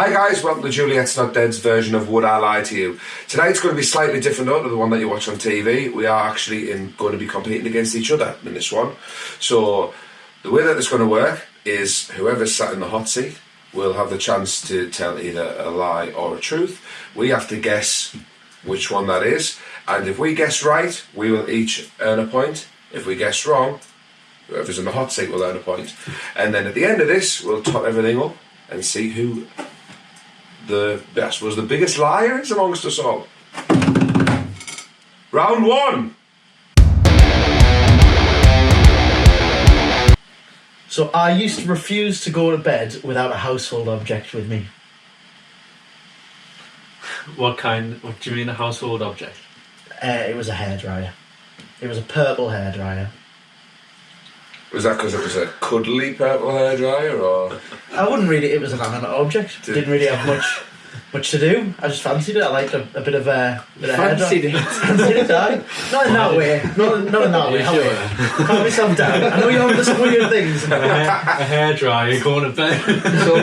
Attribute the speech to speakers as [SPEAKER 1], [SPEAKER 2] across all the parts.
[SPEAKER 1] Hi guys, welcome to Juliet's Not Dead's version of Would I Lie to You. Tonight's going to be slightly different to the one that you watch on TV. We are actually going to be competing against each other in this one. So the way that it's going to work is whoever's sat in the hot seat will have the chance to tell either a lie or a truth. We have to guess which one that is, and if we guess right, we will each earn a point. If we guess wrong, whoever's in the hot seat will earn a point. And then at the end of this, we'll top everything up and see who the biggest liar is amongst us all. Round one.
[SPEAKER 2] So I used to refuse to go to bed without a household object with me.
[SPEAKER 3] What do you mean a household object?
[SPEAKER 2] It was a hairdryer. It was a purple hairdryer.
[SPEAKER 1] Was that because it was a cuddly purple hairdryer, or...?
[SPEAKER 2] I wouldn't really... It was an animate object. Didn't really have much to do. I just fancied it. I liked a bit of hairdryer.
[SPEAKER 4] Fancied it?
[SPEAKER 2] Fancied it, aye. Not in that way. Not in that way.
[SPEAKER 3] Sure.
[SPEAKER 2] Calm yourself down. I know you're on some weird things.
[SPEAKER 3] A hairdryer going to bed.
[SPEAKER 4] So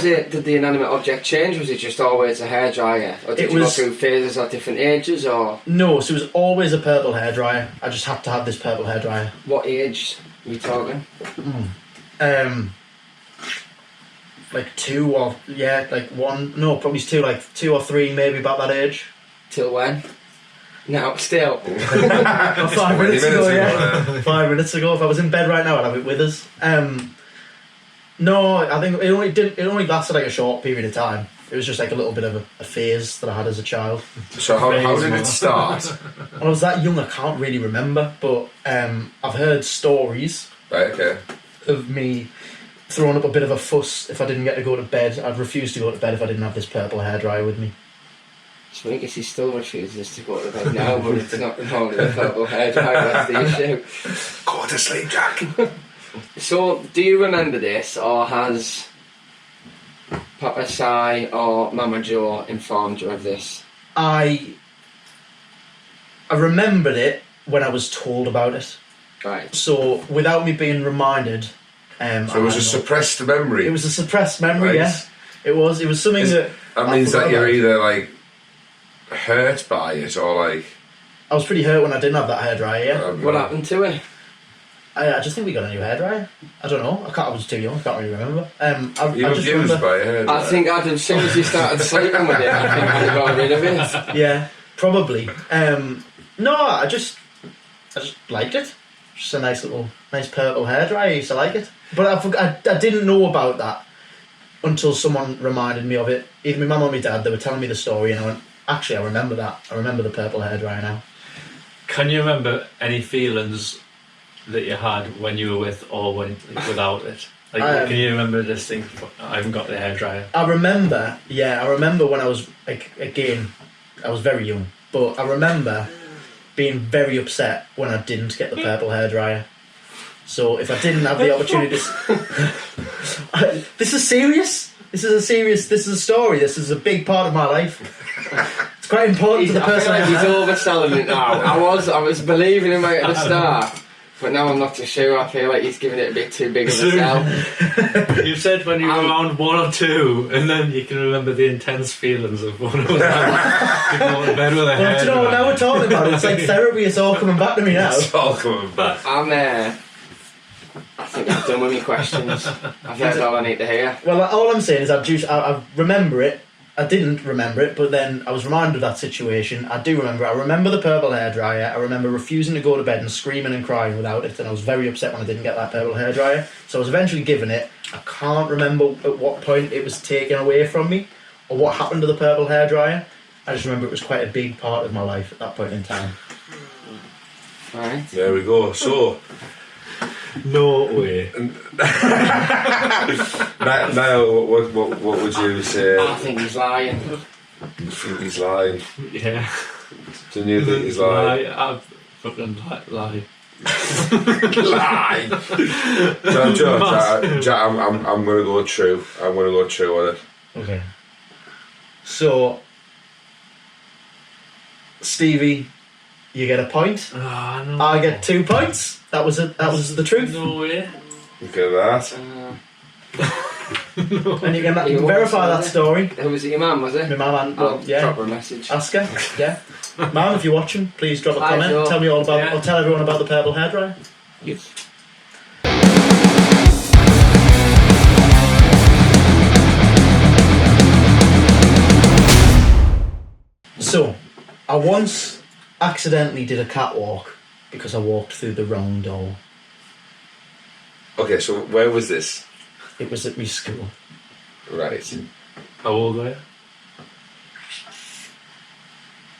[SPEAKER 4] did the inanimate object change? Was it just always a hairdryer? Or did you go through phases at different ages, or...?
[SPEAKER 2] No, so it was always a purple hairdryer. I just had to have this purple hairdryer.
[SPEAKER 4] What age are we talking?
[SPEAKER 2] Like two or... Yeah, like one... No, probably two, like 2 or 3, maybe about that age.
[SPEAKER 4] Till when? No, still.
[SPEAKER 2] 5 minutes ago, yeah. 5 minutes ago. If I was in bed right now, I'd have it with us. No, I think it only lasted like a short period of time. It was just like a little bit of a phase that I had as a child.
[SPEAKER 1] So how did it start?
[SPEAKER 2] When I was that young, I can't really remember, but I've heard stories
[SPEAKER 1] Right, okay.
[SPEAKER 2] of me throwing up a bit of a fuss if I didn't get to go to bed. I'd refuse to go to bed if I didn't have this purple hairdryer with me.
[SPEAKER 4] So I guess he still refuses to go to bed now, but it's not only the purple hairdryer, that's the issue.
[SPEAKER 1] Go to sleep, Jack.
[SPEAKER 4] So, do you remember this, or has Papa Si or Mama Jo informed you of this?
[SPEAKER 2] I remembered it when I was told about it.
[SPEAKER 4] Right.
[SPEAKER 2] So, without me being reminded...
[SPEAKER 1] So it was a suppressed memory?
[SPEAKER 2] It was a suppressed memory,
[SPEAKER 1] right.
[SPEAKER 2] Yeah. It was something that...
[SPEAKER 1] That means that you're either, like, hurt by it, or, like...
[SPEAKER 2] I was pretty hurt when I didn't have that hairdryer, yeah.
[SPEAKER 4] What happened to it?
[SPEAKER 2] I just think we got a new hairdryer. I don't know. I was too young. I can't really remember.
[SPEAKER 1] You were abused by a hairdryer?
[SPEAKER 4] I think as soon as you started sleeping with it, I think I'd have got rid of it.
[SPEAKER 2] Yeah, probably. No, I just liked it. Just a nice purple hairdryer. I used to like it. But I didn't know about that until someone reminded me of it. Either my mum or my dad, they were telling me the story, and I went, actually, I remember that. I remember the purple hairdryer now.
[SPEAKER 3] Can you remember any feelings that you had when you were with or without it? Like, can you remember this thing? I haven't got the hairdryer.
[SPEAKER 2] I remember when I was, like, again, I was very young, but I remember being very upset when I didn't get the purple hairdryer. So if I didn't have the opportunity to... This is serious. This is a story. This is a big part of my life. It's quite important to the person I
[SPEAKER 4] feel like
[SPEAKER 2] am.
[SPEAKER 4] he's overselling it now. I was believing him at the start, but now I'm not too sure. I feel like he's giving it a bit too big of a sell.
[SPEAKER 3] You said when you were around 1 or 2, and then you can remember the intense feelings of when I was like, going to bed with a
[SPEAKER 2] Well, do you know what now we're talking about? It's like therapy. It's all coming back to me now.
[SPEAKER 1] It's all coming back.
[SPEAKER 4] I think I've done with my questions. I've heard all I need to hear.
[SPEAKER 2] Well, all I'm saying is I remember it. I didn't remember it, but then I was reminded of that situation. I do remember it. I remember the purple hairdryer. I remember refusing to go to bed and screaming and crying without it, and I was very upset when I didn't get that purple hairdryer. So I was eventually given it. I can't remember at what point it was taken away from me or what happened to the purple hairdryer. I just remember it was quite a big part of my life at that point in time.
[SPEAKER 4] Right.
[SPEAKER 1] There we go. So...
[SPEAKER 3] No way.
[SPEAKER 1] Now, what would you say?
[SPEAKER 4] I think he's lying.
[SPEAKER 1] You think he's lying?
[SPEAKER 3] Yeah.
[SPEAKER 1] Do you think he's lying?
[SPEAKER 3] I fucking lie.
[SPEAKER 1] Lie. So, Jack, I'm going to go true. I'm going to go true on it.
[SPEAKER 2] Okay. So, Stevie, you get a point.
[SPEAKER 3] Oh, no.
[SPEAKER 2] I get 2 points. That was the truth.
[SPEAKER 3] No way.
[SPEAKER 1] Look at that.
[SPEAKER 2] And you can
[SPEAKER 4] You
[SPEAKER 2] verify
[SPEAKER 4] was,
[SPEAKER 2] that story.
[SPEAKER 4] Who was it, your mum, was it?
[SPEAKER 2] My mum and,
[SPEAKER 4] I'll
[SPEAKER 2] yeah.
[SPEAKER 4] drop her a message.
[SPEAKER 2] Ask her, yeah. Mum, if you're watching, please drop a
[SPEAKER 4] Hi,
[SPEAKER 2] comment.
[SPEAKER 4] Joe.
[SPEAKER 2] Tell me all about,
[SPEAKER 3] Yeah.
[SPEAKER 2] or tell everyone about the purple hairdryer.
[SPEAKER 3] Yes.
[SPEAKER 2] So, I once accidentally did a catwalk because I walked through the wrong door.
[SPEAKER 1] Okay, so where was this?
[SPEAKER 2] It was at my school.
[SPEAKER 1] Right.
[SPEAKER 3] How old were you?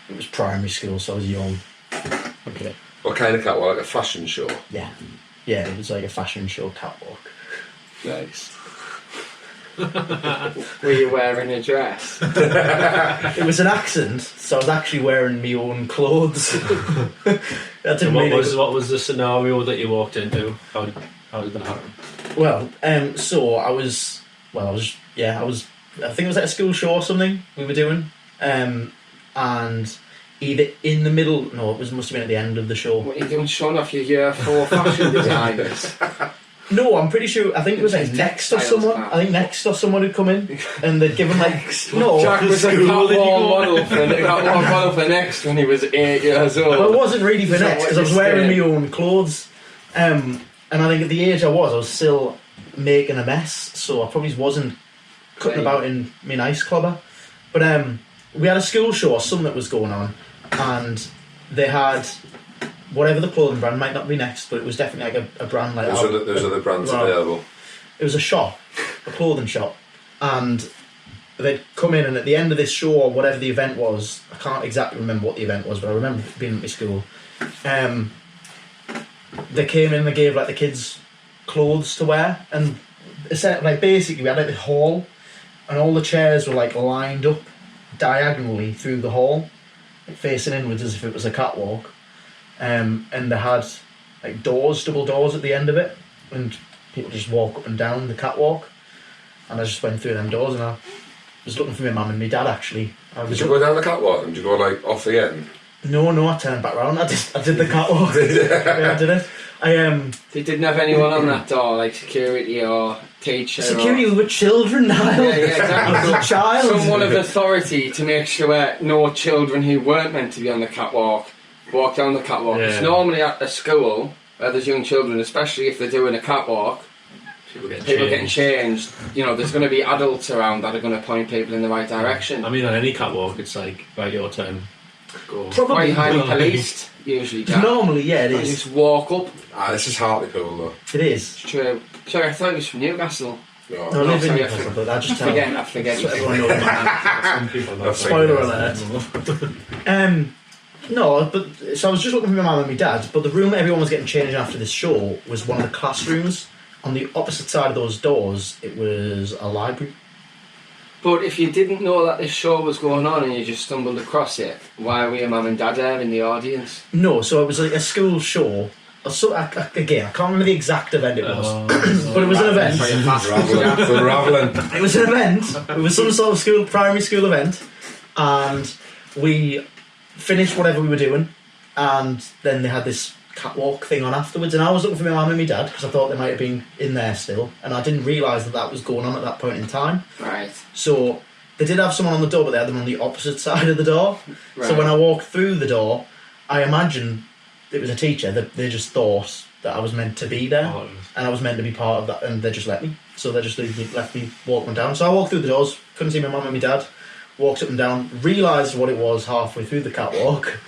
[SPEAKER 2] It was primary school, so I was young.
[SPEAKER 3] Okay.
[SPEAKER 1] What kind of catwalk? Like a fashion show?
[SPEAKER 2] Yeah. Yeah, it was like a fashion show catwalk.
[SPEAKER 1] Nice.
[SPEAKER 4] Were you wearing a dress?
[SPEAKER 2] It was an accent, so I was actually wearing my own clothes. That didn't
[SPEAKER 3] And
[SPEAKER 2] mean
[SPEAKER 3] what was the scenario that you walked into? How did that happen?
[SPEAKER 2] So I was I think it was at a school show or something we were doing. And either in the middle, no, must have been at the end of the show.
[SPEAKER 4] What are you doing, showing off your year 4 fashion designers?
[SPEAKER 2] No, I'm pretty sure. I think it was like Next or someone. I think Next or someone had come in, and they'd given like no.
[SPEAKER 4] Jack was a catwalk model for Next when he was 8 years old.
[SPEAKER 2] Well, it wasn't really for
[SPEAKER 4] Is that
[SPEAKER 2] Next
[SPEAKER 4] what
[SPEAKER 2] because I was
[SPEAKER 4] you're
[SPEAKER 2] wearing
[SPEAKER 4] saying?
[SPEAKER 2] my own clothes, and I think at the age I was still making a mess, so I probably wasn't cutting
[SPEAKER 4] Right.
[SPEAKER 2] about in my nice clubber. But we had a school show or something that was going on, and they had whatever the clothing brand, might not be Next, but it was definitely like a brand like
[SPEAKER 1] There's other brands
[SPEAKER 2] Well,
[SPEAKER 1] available.
[SPEAKER 2] It was a shop, a clothing shop, and they'd come in, and at the end of this show or whatever the event was, I can't exactly remember what the event was, but I remember being at my school. They came in and they gave like the kids clothes to wear, and like basically we had like the hall, and all the chairs were like lined up diagonally through the hall, like, facing inwards as if it was a catwalk. And they had like doors, double doors at the end of it, and people just walk up and down the catwalk. And I just went through them doors, and I was looking for my mum and my dad actually.
[SPEAKER 1] Did you go down the catwalk and did you go like off the end?
[SPEAKER 2] No, I turned back round. I did the catwalk. Yeah, I did it.
[SPEAKER 4] They didn't have anyone on that door, like security or teacher.
[SPEAKER 2] Security
[SPEAKER 4] or...
[SPEAKER 2] with children, Niall.
[SPEAKER 4] Yeah, exactly.
[SPEAKER 2] I was a child.
[SPEAKER 4] Someone of authority to make sure no children who weren't meant to be on the catwalk walk down the catwalk.
[SPEAKER 3] Yeah.
[SPEAKER 4] It's normally at a school where there's young children, especially if they're doing a catwalk,
[SPEAKER 3] People
[SPEAKER 4] getting changed. You know, there's going to be adults around that are going to point people in the right direction.
[SPEAKER 3] I mean, on any catwalk, it's like, right, your turn. Go.
[SPEAKER 4] Quite
[SPEAKER 2] Probably.
[SPEAKER 4] highly policed, usually, Jack.
[SPEAKER 2] Normally, yeah, it
[SPEAKER 4] You
[SPEAKER 2] is.
[SPEAKER 4] just walk up.
[SPEAKER 1] This is Hartlepool though.
[SPEAKER 2] It is.
[SPEAKER 4] It's true. Sorry, I thought it was from Newcastle.
[SPEAKER 2] No, I
[SPEAKER 1] No,
[SPEAKER 2] live in
[SPEAKER 4] sorry,
[SPEAKER 2] Newcastle, but I just
[SPEAKER 4] I forget.
[SPEAKER 2] That's what everyone knows.
[SPEAKER 3] Some people don't.
[SPEAKER 2] Spoiler alert. No, but so I was just looking for my mum and my dad, but the room everyone was getting changed after this show was one of the classrooms. On the opposite side of those doors, it was a library.
[SPEAKER 4] But if you didn't know that this show was going on and you just stumbled across it, why were your mum and dad there in the audience?
[SPEAKER 2] No, so it was like a school show. So again, I can't remember the exact event it was, but it was an event.
[SPEAKER 1] Unraveling.
[SPEAKER 2] It was an event. It was some sort of primary school event, and we finished whatever we were doing, and then they had this catwalk thing on afterwards. And I was looking for my mum and my dad because I thought they might have been in there still, and I didn't realise that was going on at that point in time.
[SPEAKER 4] Right.
[SPEAKER 2] So they did have someone on the door, but they had them on the opposite side of the door.
[SPEAKER 4] Right.
[SPEAKER 2] So when I walked through the door, I imagined it was a teacher. That they just thought that I was meant to be there, and I was meant to be part of that, and they just let me. So they just left me walking down. So I walked through the doors, couldn't see my mum and my dad. Walked up and down, realised what it was halfway through the catwalk,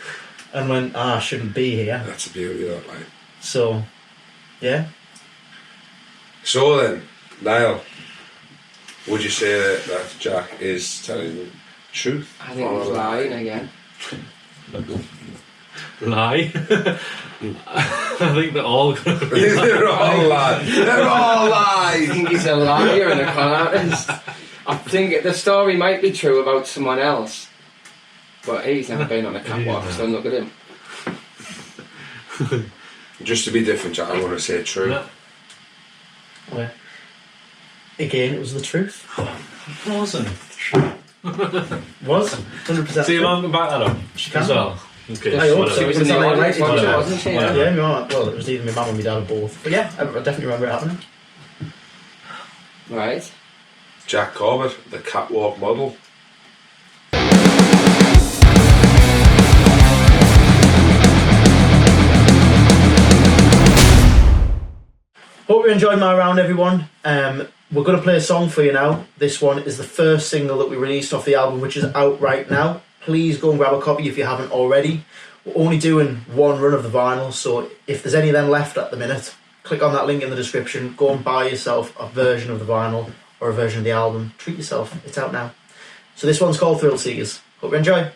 [SPEAKER 2] and went, I shouldn't be here.
[SPEAKER 1] That's the beauty of that, like.
[SPEAKER 2] So, yeah.
[SPEAKER 1] So then, Niall, would you say that Jack is telling the truth?
[SPEAKER 4] I think he was lying again.
[SPEAKER 3] Lie? I think they're all going to be
[SPEAKER 1] They're all lies. They're all
[SPEAKER 4] I
[SPEAKER 1] lies.
[SPEAKER 4] think he's a liar and a con artist. I think the story might be true about someone else, but he's never been on a catwalk, so look at him.
[SPEAKER 1] Just to be different, Jack, I want to say true.
[SPEAKER 3] No.
[SPEAKER 2] Well, again, it was the truth.
[SPEAKER 3] It wasn't.
[SPEAKER 2] Was 100%.
[SPEAKER 3] So your mum can back that up
[SPEAKER 2] She can.
[SPEAKER 3] as well? Okay,
[SPEAKER 2] I hope
[SPEAKER 3] whatever.
[SPEAKER 2] so.
[SPEAKER 4] She was in the
[SPEAKER 2] Whatever.
[SPEAKER 4] audience,
[SPEAKER 3] Whatever.
[SPEAKER 4] wasn't she?
[SPEAKER 3] Whatever.
[SPEAKER 2] Yeah, my mum. Well, it was either my mum or my dad or both. But yeah, I definitely remember it happening.
[SPEAKER 4] Right.
[SPEAKER 1] Jack Corbett, the catwalk model.
[SPEAKER 2] Hope you enjoyed my round, everyone. We're going to play a song for you now. This one is the first single that we released off the album, which is out right now. Please go and grab a copy if you haven't already. We're only doing one run of the vinyl, so if there's any of them left at the minute, click on that link in the description. Go and buy yourself a version of the vinyl or a version of the album. Treat yourself. It's out now. So this one's called Thrill Seekers. Hope you enjoy.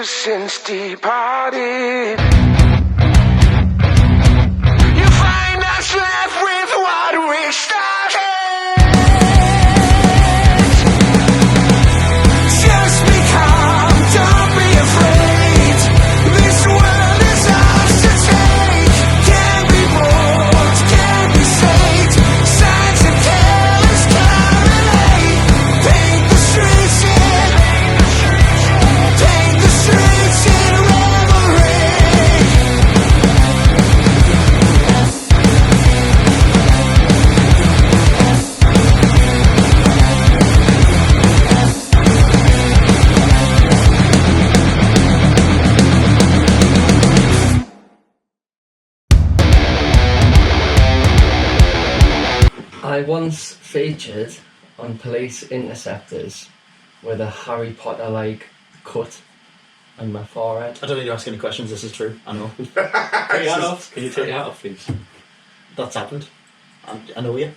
[SPEAKER 5] Since departed, you find us left with what we started. Just be calm, don't be afraid. This world is ours to take. Can't be bought, can't be saved. Signs that tell us terminate. Paint the streets in, paint the streets in reverie.
[SPEAKER 4] I once featured on Police Interceptors with a Harry Potter like cut on my forehead.
[SPEAKER 2] I don't need to ask any questions, this is true. I know.
[SPEAKER 3] Take your hat off. Can you take your hat off, please?
[SPEAKER 2] That's happened. I know you.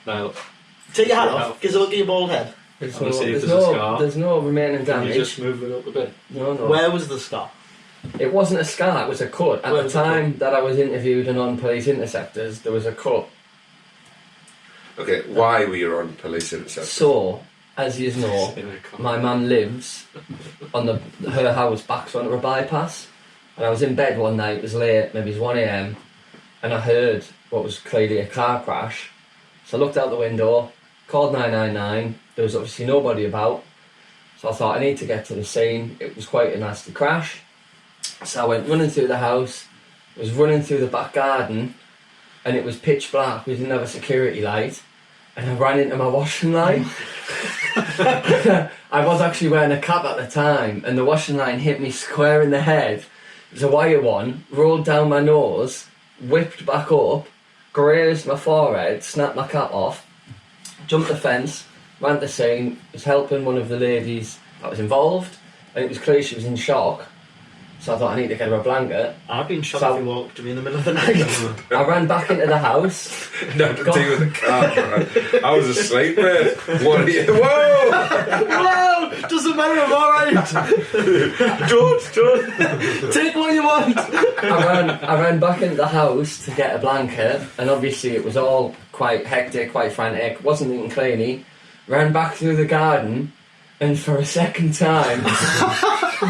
[SPEAKER 3] No.
[SPEAKER 2] Take your hat off, because it'll get your bald head.
[SPEAKER 4] There's
[SPEAKER 3] I wanna see if
[SPEAKER 4] there's
[SPEAKER 3] there's a scar.
[SPEAKER 4] there's no remaining
[SPEAKER 3] Can you
[SPEAKER 4] damage.
[SPEAKER 3] just move it up a bit?
[SPEAKER 4] No.
[SPEAKER 2] Where was the scar?
[SPEAKER 4] It wasn't a scar, it was a cut. At
[SPEAKER 2] Where
[SPEAKER 4] the
[SPEAKER 2] was the
[SPEAKER 4] time that I was interviewed and on Police Interceptors, there was a cut.
[SPEAKER 1] Okay, why were you on Police Interceptors?
[SPEAKER 4] So, as you know,
[SPEAKER 3] In a car.
[SPEAKER 4] my mum lives on her house backs onto a bypass, and I was in bed one night, it was late, maybe it was 1 a.m, and I heard what was clearly a car crash. So I looked out the window, called 999, there was obviously nobody about, so I thought I need to get to the scene. It was quite a nasty crash, so I went running through the house, was running through the back garden, and it was pitch black, we didn't have a security light, and I ran into my washing line. I was actually wearing a cap at the time, and the washing line hit me square in the head. It was a wire one, rolled down my nose, whipped back up, grazed my forehead, snapped my cap off, jumped the fence, ran to the scene, was helping one of the ladies that was involved, and it was clear she was in shock. So I thought I need to get her a blanket.
[SPEAKER 2] I'd been shocked
[SPEAKER 4] So-
[SPEAKER 2] if you walked to me in the middle of the night.
[SPEAKER 4] I ran back into the house.
[SPEAKER 1] Nothing to do with the car, man. I was asleep, mate. What are you? Whoa!
[SPEAKER 2] Whoa! Doesn't matter, I'm alright.
[SPEAKER 1] George.
[SPEAKER 2] Take what you want.
[SPEAKER 4] I ran back into the house to get a blanket, and obviously it was all quite hectic, quite frantic. Wasn't eating cleanly. Ran back through the garden, and for a second time,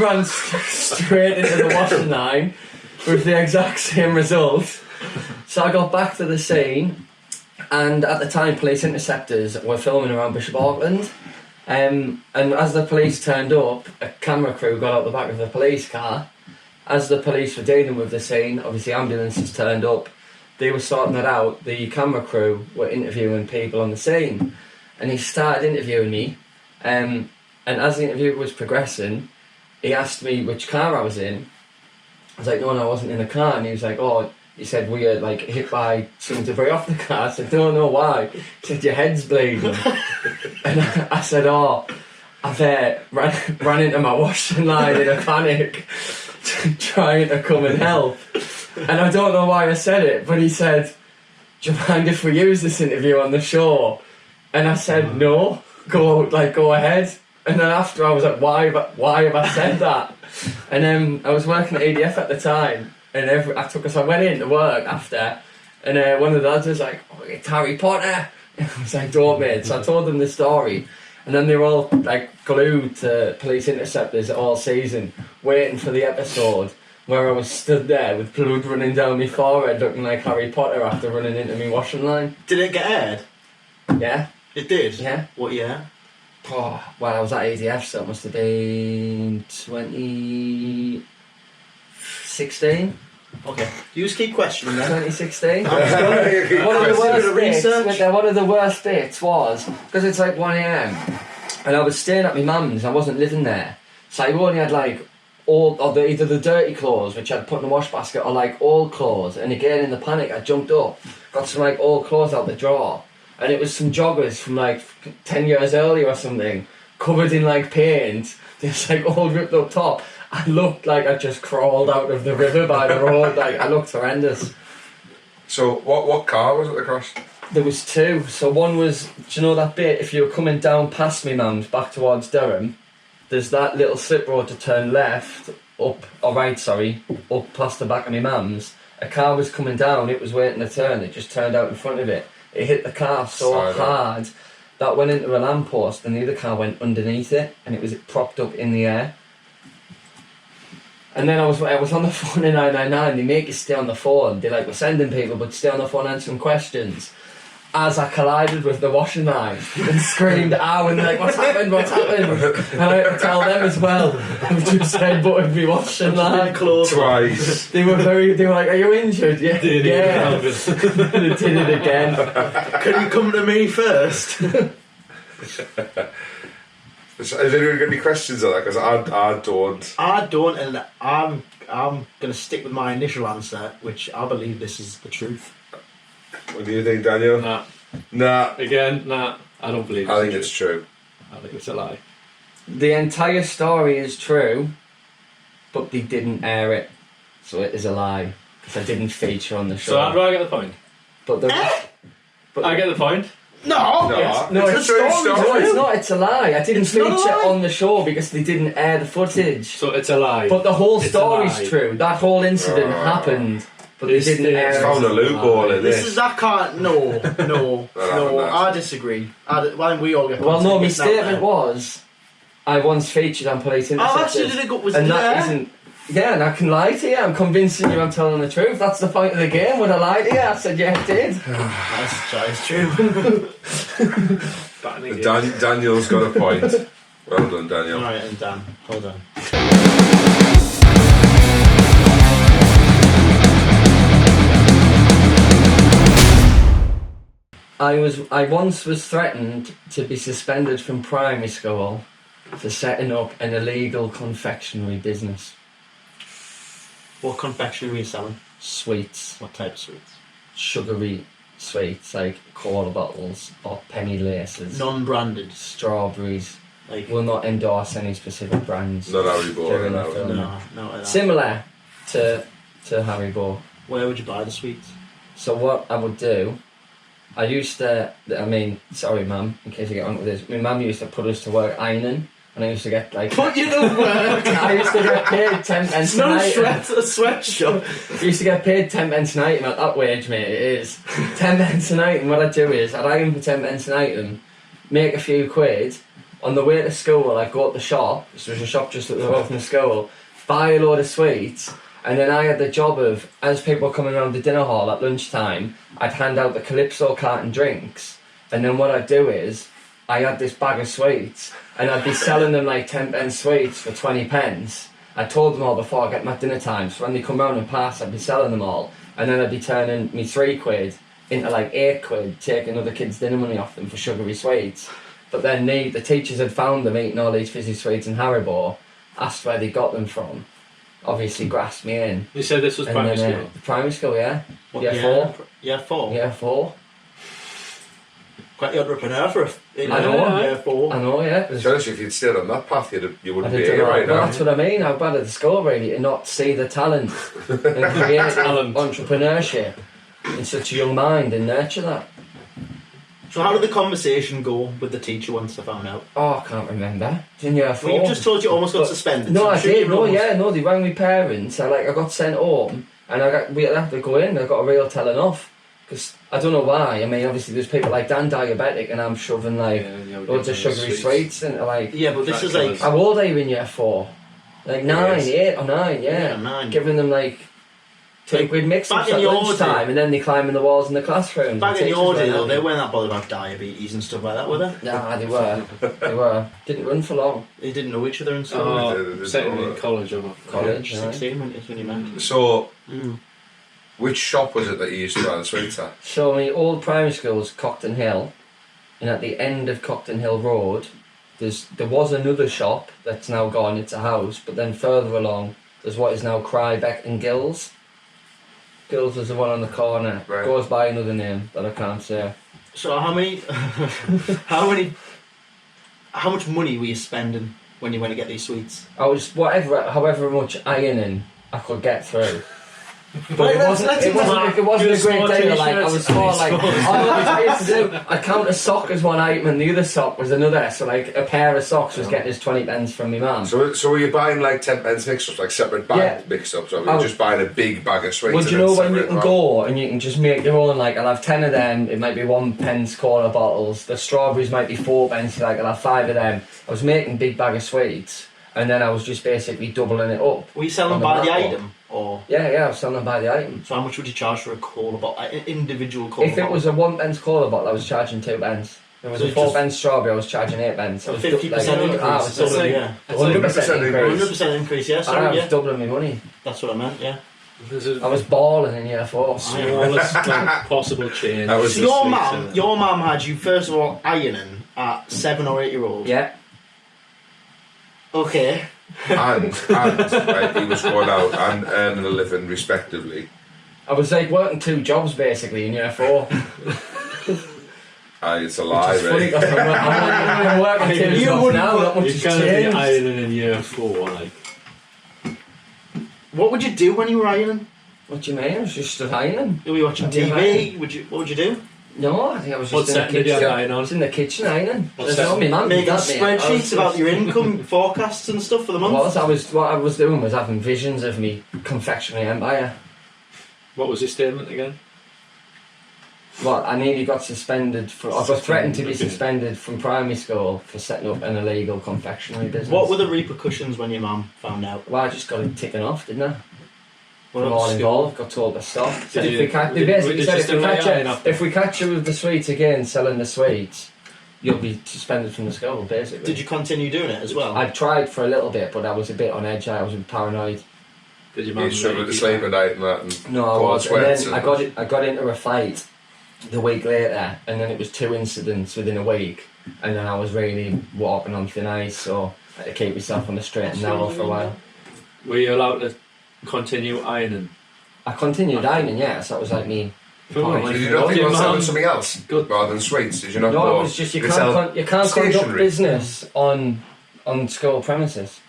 [SPEAKER 4] ran straight into the washing line with the exact same result. So I got back to the scene, and at the time, police interceptors were filming around Bishop Auckland. And as the police turned up, a camera crew got out the back of the police car. As the police were dealing with the scene, obviously ambulances turned up, they were sorting it out. The camera crew were interviewing people on the scene, and he started interviewing me. And as the interview was progressing, he asked me which car I was in. I was like, no, I wasn't in a car. And he was like, oh, he said, were you like hit by some debris off the car? I said, don't know why. He said, your head's bleeding. And I said, oh, I've ran into my washing line in a panic, trying to come and help. And I don't know why I said it, but he said, do you mind if we use this interview on the show? And I said, no, go ahead. And then after I was like, why have I said that? And I was working at ADF at the time, and I went in to work after, and one of the lads was like, oh, it's Harry Potter. And I was like, don't, mate. So I told them the story, and then they were all like glued to police interceptors all season, waiting for the episode where I was stood there with blood running down my forehead, looking like Harry Potter after running into me washing line.
[SPEAKER 2] Did it get aired?
[SPEAKER 4] Yeah.
[SPEAKER 2] It did?
[SPEAKER 4] Yeah.
[SPEAKER 2] What year?
[SPEAKER 4] Oh, well, I was at ADF, so it must have been 2016.
[SPEAKER 2] Okay. You just keep questioning that.
[SPEAKER 4] 2016.
[SPEAKER 1] One
[SPEAKER 4] One of the worst bits was, because it's like 1am, and I was staying at my mum's, I wasn't living there, so I only had like either the dirty clothes, which I'd put in the wash basket, or like old clothes. And again, in the panic, I jumped up, got some like old clothes out the drawer, and it was some joggers from like 10 years earlier or something, covered in like paint, this like old ripped up top. I looked like I just crawled out of the river by the road. Like, I looked horrendous.
[SPEAKER 1] So what car was it that crashed?
[SPEAKER 4] There was two. So one was, do you know that bit, if you were coming down past me mum's back towards Durham, there's that little slip road to turn left, up past the back of my mum's. A car was coming down, it was waiting to turn, it just turned out in front of it. It hit the car so hard that went into a lamppost, and the other car went underneath it, and it was propped up in the air. And then I was on the phone in 999, they make you stay on the phone. They're like, we're sending people, but stay on the phone answering questions. As I collided with the washing line and screamed out, and they're like, what's happened? And I had to tell them as well. I've just headbutted me washing line.
[SPEAKER 1] Twice.
[SPEAKER 4] They were like, are you injured? Yeah. They did it again.
[SPEAKER 2] Can you come to me first?
[SPEAKER 1] Has anyone got any questions on that? Because I don't.
[SPEAKER 2] I don't, and I'm going to stick with my initial answer, which I believe this is the truth.
[SPEAKER 1] What do you think, Daniel?
[SPEAKER 3] Nah. Again, nah. I don't believe it.
[SPEAKER 1] I think it's true.
[SPEAKER 3] I think it's a lie.
[SPEAKER 4] The entire story is true, but they didn't air it, so it is a lie because I didn't feature on the show.
[SPEAKER 3] So how do I get the point?
[SPEAKER 4] But
[SPEAKER 3] I get the point.
[SPEAKER 2] No!
[SPEAKER 4] No,
[SPEAKER 1] it's a true story.
[SPEAKER 4] No, it's not. It's a lie. I didn't
[SPEAKER 2] It's not a
[SPEAKER 4] feature
[SPEAKER 2] lie.
[SPEAKER 4] on the show because they didn't air the footage.
[SPEAKER 3] So it's a lie.
[SPEAKER 4] But the whole
[SPEAKER 3] It's a
[SPEAKER 4] story's
[SPEAKER 3] lie.
[SPEAKER 4] true. That whole incident happened, but they didn't air it.
[SPEAKER 1] Found a loophole in
[SPEAKER 2] This
[SPEAKER 1] this.
[SPEAKER 2] is, I can't, no, I disagree. Why don't we all get
[SPEAKER 4] Well, no, my
[SPEAKER 2] content now
[SPEAKER 4] statement
[SPEAKER 2] then?
[SPEAKER 4] was I once featured on Police Interceptors.
[SPEAKER 2] actually, did it go- was
[SPEAKER 4] and
[SPEAKER 2] it
[SPEAKER 4] that
[SPEAKER 2] there?
[SPEAKER 4] isn't. Yeah, and I can lie to you. I'm convincing you I'm telling the truth. That's the point of the game. Would I lie to you? I said, yeah, it did.
[SPEAKER 2] That's true.
[SPEAKER 1] Daniel's got a point. Well done, Daniel.
[SPEAKER 2] Alright, and Dan, hold on.
[SPEAKER 4] I once was threatened to be suspended from primary school for setting up an illegal confectionery business.
[SPEAKER 2] What confectionery are you selling?
[SPEAKER 4] Sweets.
[SPEAKER 2] What type of sweets?
[SPEAKER 4] sugary sweets like cola bottles or penny laces,
[SPEAKER 2] Non-branded.
[SPEAKER 4] strawberries.
[SPEAKER 2] Like,
[SPEAKER 4] Will not endorse any specific brands.
[SPEAKER 1] Not Haribo.
[SPEAKER 4] during the
[SPEAKER 1] No.
[SPEAKER 4] film.
[SPEAKER 2] no, not like that.
[SPEAKER 4] Similar to Haribo.
[SPEAKER 2] Where would you buy the sweets?
[SPEAKER 4] So what I would do, I used to, sorry mum, in case I get on with this, my mum used to put us to work ironing, and I used to get like...
[SPEAKER 2] Put you to work!
[SPEAKER 4] I used to get paid 10 pence
[SPEAKER 2] It's
[SPEAKER 4] a
[SPEAKER 2] not
[SPEAKER 4] night.
[SPEAKER 2] a sweatshop.
[SPEAKER 4] I used to get paid 10 pence a night, and at that wage, mate, it is. 10 pence a night, and what I'd do is, I'd iron for 10 pence an item, make a few quid, on the way to school, I'd go up the shop, so there's a shop just up the road from the school, buy a load of sweets, and then I had the job of, as people were coming around the dinner hall at lunchtime, I'd hand out the Calypso carton drinks, and then what I'd do is, I had this bag of sweets, and I'd be selling them like 10 pence sweets for 20 pence. I told them all before I get my dinner time, so when they come round and pass, I'd be selling them all, and then I'd be turning me 3 quid into like 8 quid, taking other kids' dinner money off them for sugary sweets. But then the teachers had found them eating all these fizzy sweets in Haribo, asked where they got them from, obviously grasped me in.
[SPEAKER 3] You said this was
[SPEAKER 4] And
[SPEAKER 3] primary
[SPEAKER 4] then,
[SPEAKER 3] school?
[SPEAKER 4] Primary school, yeah.
[SPEAKER 2] What,
[SPEAKER 4] Year
[SPEAKER 2] year
[SPEAKER 4] 4.
[SPEAKER 2] Year 4?
[SPEAKER 4] Year 4.
[SPEAKER 2] Quite the entrepreneur for
[SPEAKER 4] I know.
[SPEAKER 2] Year 4.
[SPEAKER 4] I know, yeah.
[SPEAKER 1] To be honest, if you'd stayed on that path, you wouldn't
[SPEAKER 4] I
[SPEAKER 1] be
[SPEAKER 4] did
[SPEAKER 1] here right
[SPEAKER 4] well,
[SPEAKER 1] now.
[SPEAKER 4] that's what I mean. How bad at the school really to not see the talent and create
[SPEAKER 3] Talent.
[SPEAKER 4] entrepreneurship in such a young mind and nurture that.
[SPEAKER 2] So how did the conversation go with the teacher once they found out?
[SPEAKER 4] Oh, I can't remember. It's in year 4.
[SPEAKER 2] Well, you've just told you almost got
[SPEAKER 4] But-
[SPEAKER 2] suspended.
[SPEAKER 4] No,
[SPEAKER 2] so I'm
[SPEAKER 4] I
[SPEAKER 2] sure
[SPEAKER 4] did.
[SPEAKER 2] you
[SPEAKER 4] No,
[SPEAKER 2] almost-
[SPEAKER 4] yeah, no. They rang my parents. I got sent home, and we had to go in. I got a real telling off because I don't know why. I mean, obviously there's people like Dan diabetic, and I'm shoving like loads of sugary sweets into like.
[SPEAKER 2] Yeah, but this is like...
[SPEAKER 4] How old are you in year 4? Like 9,
[SPEAKER 1] Yes.
[SPEAKER 4] 8 or 9, yeah.
[SPEAKER 2] Yeah, 9.
[SPEAKER 4] Giving them like 2 quid mixes
[SPEAKER 2] Back in
[SPEAKER 4] at
[SPEAKER 2] your
[SPEAKER 4] lunchtime,
[SPEAKER 2] day-
[SPEAKER 4] and then they climbing the walls in the classroom.
[SPEAKER 2] Back
[SPEAKER 4] The
[SPEAKER 2] in your
[SPEAKER 4] teachers
[SPEAKER 2] day,
[SPEAKER 4] weren't
[SPEAKER 2] though, they
[SPEAKER 4] happy.
[SPEAKER 2] weren't that bothered about diabetes and stuff like that, were they?
[SPEAKER 4] Nah, they were. They were. Didn't run for long.
[SPEAKER 2] They didn't know each other and stuff.
[SPEAKER 3] Oh, certainly in college or
[SPEAKER 4] College, right?
[SPEAKER 2] 16 when you met.
[SPEAKER 1] So, which shop was it that you used to buy the sweets at?
[SPEAKER 4] So my old primary school was Cockton Hill, and at the end of Cockton Hill Road, there was another shop that's now gone. It's a house, but then further along, there's what is now Crybeck and Gills. Gills is the one on the corner.
[SPEAKER 1] Right.
[SPEAKER 4] Goes by another name that I can't say.
[SPEAKER 2] So how much money were you spending when you went to get these sweets?
[SPEAKER 4] I was however much ironing I could get through. But
[SPEAKER 2] Right,
[SPEAKER 4] it wasn't a
[SPEAKER 3] Just
[SPEAKER 4] great
[SPEAKER 3] small
[SPEAKER 4] deal. Like I
[SPEAKER 3] t-shirts
[SPEAKER 4] was
[SPEAKER 3] and
[SPEAKER 4] more
[SPEAKER 3] these
[SPEAKER 4] like
[SPEAKER 3] phones.
[SPEAKER 4] all I used to do. I'd count a sock as one item and the other sock was another. So like a pair of socks was getting us 20 pence from my mum.
[SPEAKER 1] So were you buying like 10 pence mix-ups, like separate bag mix-ups, or were you just buying a big bag of sweets?
[SPEAKER 4] Well, do you
[SPEAKER 1] and
[SPEAKER 4] know
[SPEAKER 1] then
[SPEAKER 4] when you
[SPEAKER 1] separate
[SPEAKER 4] can
[SPEAKER 1] them
[SPEAKER 4] go and you can just make your own, like I'll have 10 of them, it might be 1 pence cola bottles, the strawberries might be 4 pence, like I'll have 5 of them. I was making big bag of sweets and then I was just basically doubling it up.
[SPEAKER 2] Were you selling
[SPEAKER 4] On the
[SPEAKER 2] by the
[SPEAKER 4] black
[SPEAKER 2] item? Or
[SPEAKER 4] Yeah, I was selling them by the item.
[SPEAKER 2] so how much would you charge for a cola bottle, an individual cola
[SPEAKER 4] If it
[SPEAKER 2] bottle?
[SPEAKER 4] was a 1 pence cola bottle, I was charging 2 pence. If it was
[SPEAKER 2] So
[SPEAKER 4] a
[SPEAKER 2] it
[SPEAKER 4] 4
[SPEAKER 2] just-
[SPEAKER 4] pence strawberry, I was charging 8 pence. I
[SPEAKER 2] A
[SPEAKER 4] was
[SPEAKER 2] 50% increase.
[SPEAKER 4] I was
[SPEAKER 2] That's
[SPEAKER 4] doubling,
[SPEAKER 2] yeah.
[SPEAKER 4] 100% increase.
[SPEAKER 2] 100% increase, yeah,
[SPEAKER 4] I
[SPEAKER 2] sorry,
[SPEAKER 4] was
[SPEAKER 2] yeah.
[SPEAKER 4] doubling my money.
[SPEAKER 2] That's what I meant, yeah.
[SPEAKER 3] There's a
[SPEAKER 4] I was balling in year 4.
[SPEAKER 3] smallest like, possible change.
[SPEAKER 1] That was
[SPEAKER 2] So
[SPEAKER 1] the
[SPEAKER 2] your mum had you first of all ironing at 7 or 8 year old.
[SPEAKER 4] Yeah.
[SPEAKER 2] Okay.
[SPEAKER 1] And right, he was going out and earning a living respectively.
[SPEAKER 4] I was like working 2 jobs basically in year 4.
[SPEAKER 1] It's a lie,
[SPEAKER 4] It's funny
[SPEAKER 1] right?
[SPEAKER 4] 'cause I'm working 2
[SPEAKER 2] You
[SPEAKER 4] jobs
[SPEAKER 2] wouldn't
[SPEAKER 4] now, not much
[SPEAKER 3] You
[SPEAKER 4] has
[SPEAKER 3] can't be
[SPEAKER 4] changed.
[SPEAKER 3] ironing in year 4, like.
[SPEAKER 2] What would you do when you were ironing?
[SPEAKER 4] What do you mean? I was just stood ironing.
[SPEAKER 2] Were you watching
[SPEAKER 4] Yeah,
[SPEAKER 2] TV? What would you do?
[SPEAKER 4] No, I think I was
[SPEAKER 3] What
[SPEAKER 4] just in the
[SPEAKER 3] setting did you
[SPEAKER 4] kitchen.
[SPEAKER 3] have iron
[SPEAKER 4] I
[SPEAKER 3] on?
[SPEAKER 4] was in the kitchen ironing.
[SPEAKER 3] What
[SPEAKER 4] There's
[SPEAKER 3] setting?
[SPEAKER 4] no my mum did
[SPEAKER 2] Making
[SPEAKER 4] that, mate. I
[SPEAKER 2] spreadsheets
[SPEAKER 4] was
[SPEAKER 2] about your income forecasts and stuff for the month?
[SPEAKER 4] what I was doing was having visions of me confectionery empire.
[SPEAKER 3] What was your statement again?
[SPEAKER 4] Well, I nearly got suspended I got threatened to be suspended from primary school for setting up an illegal confectionery business.
[SPEAKER 2] What were the repercussions when your mum found out?
[SPEAKER 4] Well, I just got it taken off, didn't I?
[SPEAKER 2] What
[SPEAKER 4] From
[SPEAKER 2] about
[SPEAKER 4] all
[SPEAKER 2] school?
[SPEAKER 4] involved, got told to stop. Said
[SPEAKER 3] Did
[SPEAKER 4] if
[SPEAKER 3] you-
[SPEAKER 4] we catch, they
[SPEAKER 3] did-
[SPEAKER 4] basically
[SPEAKER 3] did
[SPEAKER 4] said
[SPEAKER 3] you
[SPEAKER 4] if we,
[SPEAKER 3] still
[SPEAKER 4] catch
[SPEAKER 3] lay iron
[SPEAKER 4] you,
[SPEAKER 3] after?
[SPEAKER 4] if we catch you with the sweets again, selling the sweets, you'll be suspended from the school, basically.
[SPEAKER 2] Did you continue doing it as well?
[SPEAKER 4] I tried for a little bit, but I was a bit on edge. I was a bit paranoid.
[SPEAKER 3] Did your
[SPEAKER 1] You
[SPEAKER 3] mum
[SPEAKER 1] struggled to
[SPEAKER 3] make
[SPEAKER 1] sleep
[SPEAKER 3] you-
[SPEAKER 1] at night and that, and
[SPEAKER 4] No, I
[SPEAKER 1] cold
[SPEAKER 4] was. And
[SPEAKER 1] sweats
[SPEAKER 4] then
[SPEAKER 1] and-
[SPEAKER 4] I got into a fight the week later, and then it was 2 incidents within a week, and then I was really walking on thin ice, so I had to keep myself on the straight and narrow for a while.
[SPEAKER 3] Were you allowed to continue ironing?
[SPEAKER 4] I continued ironing, yes. That was like me
[SPEAKER 3] Probably.
[SPEAKER 1] Did you not think
[SPEAKER 3] Your
[SPEAKER 1] about selling
[SPEAKER 3] mum-
[SPEAKER 1] something else
[SPEAKER 3] Good.
[SPEAKER 1] rather than sweets? Did you not?
[SPEAKER 4] No,
[SPEAKER 1] go,
[SPEAKER 4] it was just you
[SPEAKER 1] "We
[SPEAKER 4] can't
[SPEAKER 1] sell
[SPEAKER 4] conduct
[SPEAKER 1] stationery"?
[SPEAKER 4] business on school premises.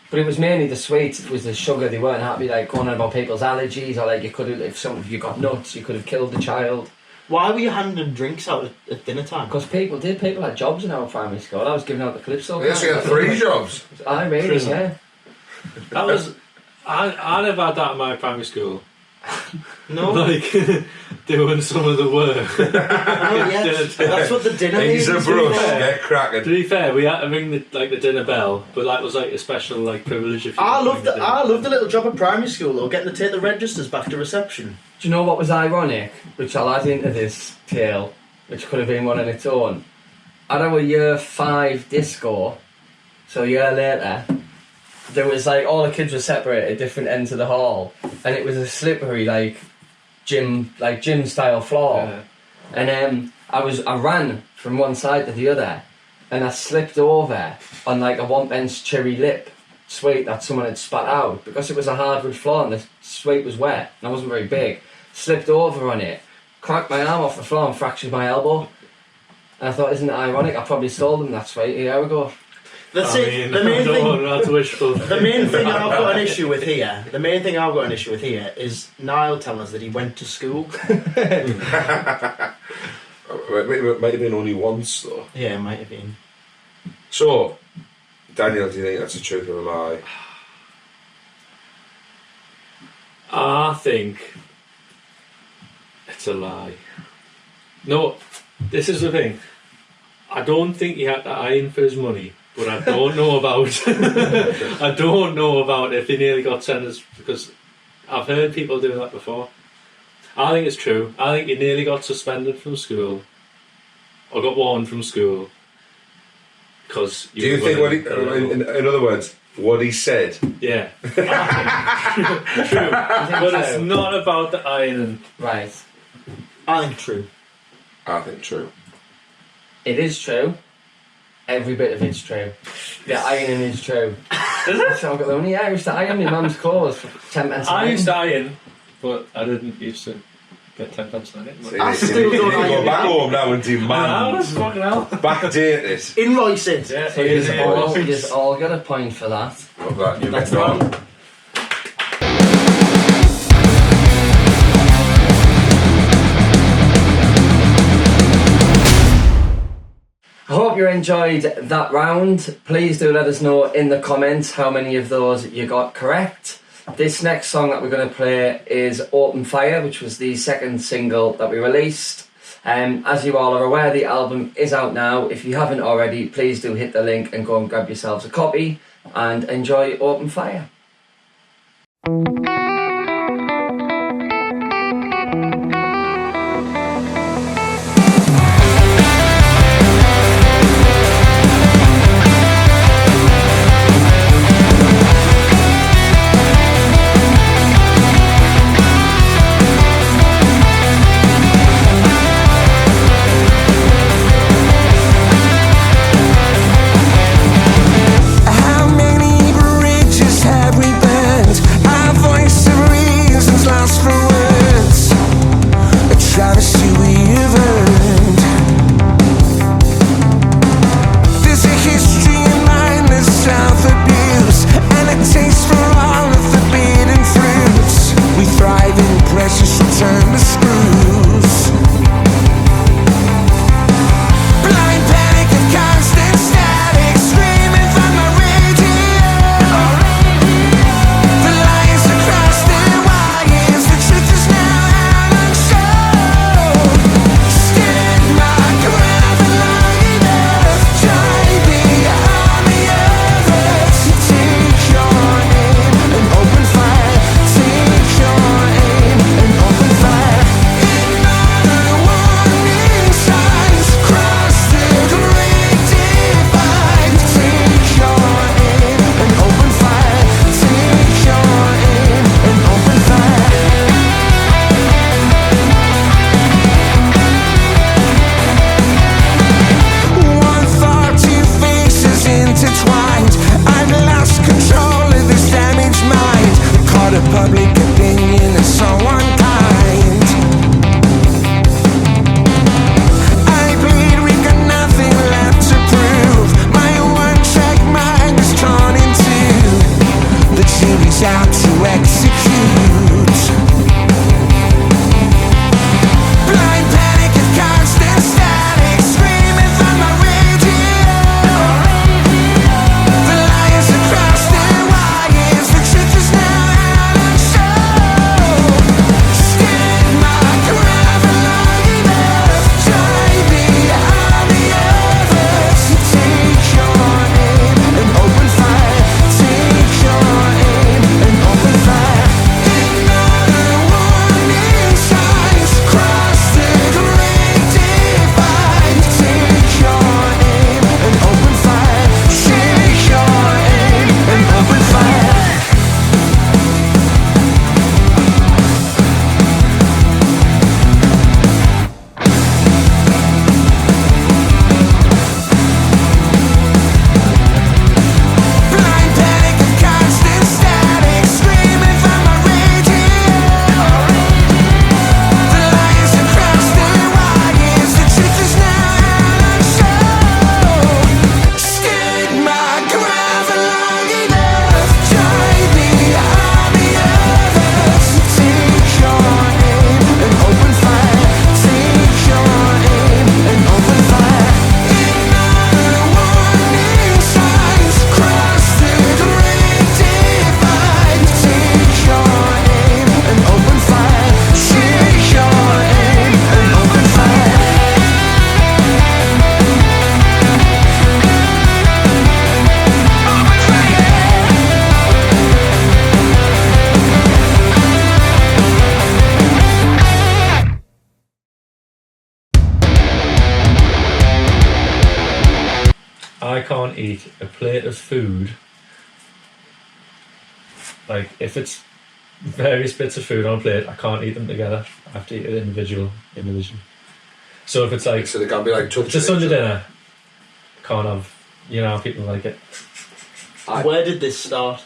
[SPEAKER 4] But it was mainly the sweets. It was the sugar. They weren't happy like going on about people's allergies or like you could have if some of you got nuts, you could have killed the child.
[SPEAKER 2] Why were you handing drinks out at dinner time?
[SPEAKER 4] Because people had jobs in our primary school. I was giving out the Calypso.
[SPEAKER 1] We actually had 3 jobs.
[SPEAKER 4] I really,
[SPEAKER 3] Prison.
[SPEAKER 4] yeah.
[SPEAKER 3] That was. I never had that in my primary school.
[SPEAKER 2] No.
[SPEAKER 3] Like doing some of the work.
[SPEAKER 2] Oh, yes. That's what the dinner
[SPEAKER 1] He's a
[SPEAKER 2] meetings
[SPEAKER 1] brush.
[SPEAKER 2] were for.
[SPEAKER 1] Get cracking.
[SPEAKER 3] To be fair, we had to ring the dinner bell, but that was like a special like privilege. If you
[SPEAKER 2] I
[SPEAKER 3] didn't
[SPEAKER 2] loved
[SPEAKER 3] ring
[SPEAKER 2] the,
[SPEAKER 3] the
[SPEAKER 2] I
[SPEAKER 3] dinner.
[SPEAKER 2] loved the little job at primary school though, getting to take the registers back to reception.
[SPEAKER 4] Do you know what was ironic, which I'll add into this tale, which could have been one on its own? At our year 5 disco, so a year later, there was like all the kids were separated at different ends of the hall, and it was a slippery gym style floor.
[SPEAKER 3] Yeah.
[SPEAKER 4] And I ran from one side to the other, and I slipped over on like a 1-pence cherry lip sweet that someone had spat out because it was a hardwood floor and the sweet was wet and I wasn't very big. Slipped over on it, cracked my arm off the floor and fractured my elbow. And I thought, isn't it ironic? I probably stole them that sweet a year ago.
[SPEAKER 2] That's
[SPEAKER 3] I
[SPEAKER 2] it.
[SPEAKER 3] mean,
[SPEAKER 2] The main
[SPEAKER 3] I don't
[SPEAKER 2] thing.
[SPEAKER 3] want that's wishful.
[SPEAKER 2] The main thing I've got an issue with here. The main thing I've got an issue with here is Niall telling us that he went to school.
[SPEAKER 1] It might have been only once though.
[SPEAKER 2] Yeah, it might have been.
[SPEAKER 1] So, Daniel, do you think that's a truth or a lie?
[SPEAKER 3] I think it's a lie. No, this is the thing. I don't think he had to iron for his money, but I don't know about. I don't know about if he nearly got sentenced because I've heard people doing that before. I think it's true. I think he nearly got suspended from school or got warned from school because.
[SPEAKER 1] Do you think what he, in other words, what he said?
[SPEAKER 3] Yeah. True, but it's not about the ironing.
[SPEAKER 4] Right.
[SPEAKER 2] I think true.
[SPEAKER 1] I think true.
[SPEAKER 4] It is true. Every bit of it's true. The ironing is true. Is it? So I've got the money. I used to iron my mum's clothes for 10 pence.
[SPEAKER 3] I used to iron, but I didn't used to get 10 pence on it.
[SPEAKER 1] So
[SPEAKER 2] I
[SPEAKER 1] you
[SPEAKER 2] still
[SPEAKER 1] need
[SPEAKER 2] don't
[SPEAKER 1] to go
[SPEAKER 2] iron
[SPEAKER 1] back
[SPEAKER 2] now.
[SPEAKER 1] home now and
[SPEAKER 3] Oh,
[SPEAKER 1] demand.
[SPEAKER 3] that's fucking hell.
[SPEAKER 1] Backdate it.
[SPEAKER 2] Invoice it.
[SPEAKER 3] Yeah,
[SPEAKER 4] So you just all get a point for that.
[SPEAKER 1] Love that. You
[SPEAKER 4] That's
[SPEAKER 1] make
[SPEAKER 4] wrong.
[SPEAKER 1] wrong.
[SPEAKER 4] I hope you enjoyed that round. Please do let us know in the comments how many of those you got correct. This next song that we're going to play is Open Fire, which was the second single that we released. As you all are aware, the album is out now. If you haven't already, please do hit the link and go and grab yourselves a copy and enjoy Open Fire.
[SPEAKER 5] How many bridges have we burned? I've
[SPEAKER 3] can't eat a plate of food. Like, if it's various bits of food on a plate, I can't eat them together. I have to eat it individually. So if it's like,
[SPEAKER 1] So they can't be like touching
[SPEAKER 3] it's a Sunday
[SPEAKER 1] each other.
[SPEAKER 3] dinner, can't have, you know, how people like it.
[SPEAKER 2] Where did this start?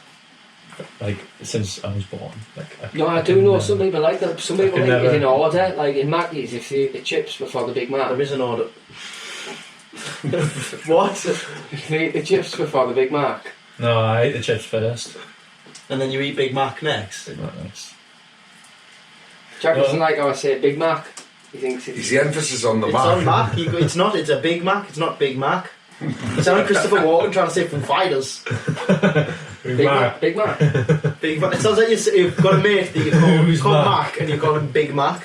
[SPEAKER 3] Like, since I was born. Like,
[SPEAKER 4] No, I do know some people like that. Some people
[SPEAKER 3] can
[SPEAKER 4] like it
[SPEAKER 3] never-
[SPEAKER 4] in order. Like in Mackey's, if you eat the chips before the Big Mac.
[SPEAKER 2] There is an order. What?
[SPEAKER 4] If you eat the chips before the Big Mac.
[SPEAKER 3] No, I ate the chips first.
[SPEAKER 2] And then you eat Big Mac next.
[SPEAKER 3] Big Mac next.
[SPEAKER 4] Jack
[SPEAKER 3] Well-
[SPEAKER 4] doesn't like how I say Big Mac. He thinks
[SPEAKER 1] Is
[SPEAKER 4] it's...
[SPEAKER 1] the emphasis on the
[SPEAKER 2] It's
[SPEAKER 1] Mac?
[SPEAKER 2] on Mac. It's not. It's a Big Mac. It's not Big Mac. It's like Christopher Walken trying to say from fighters.
[SPEAKER 3] Big
[SPEAKER 4] Big
[SPEAKER 3] Mac.
[SPEAKER 4] Mac. Big Mac.
[SPEAKER 2] Big Mac. It sounds like you've got a mate that you
[SPEAKER 3] Who's
[SPEAKER 2] call
[SPEAKER 3] Mac?
[SPEAKER 2] Mac and you call him Big Mac.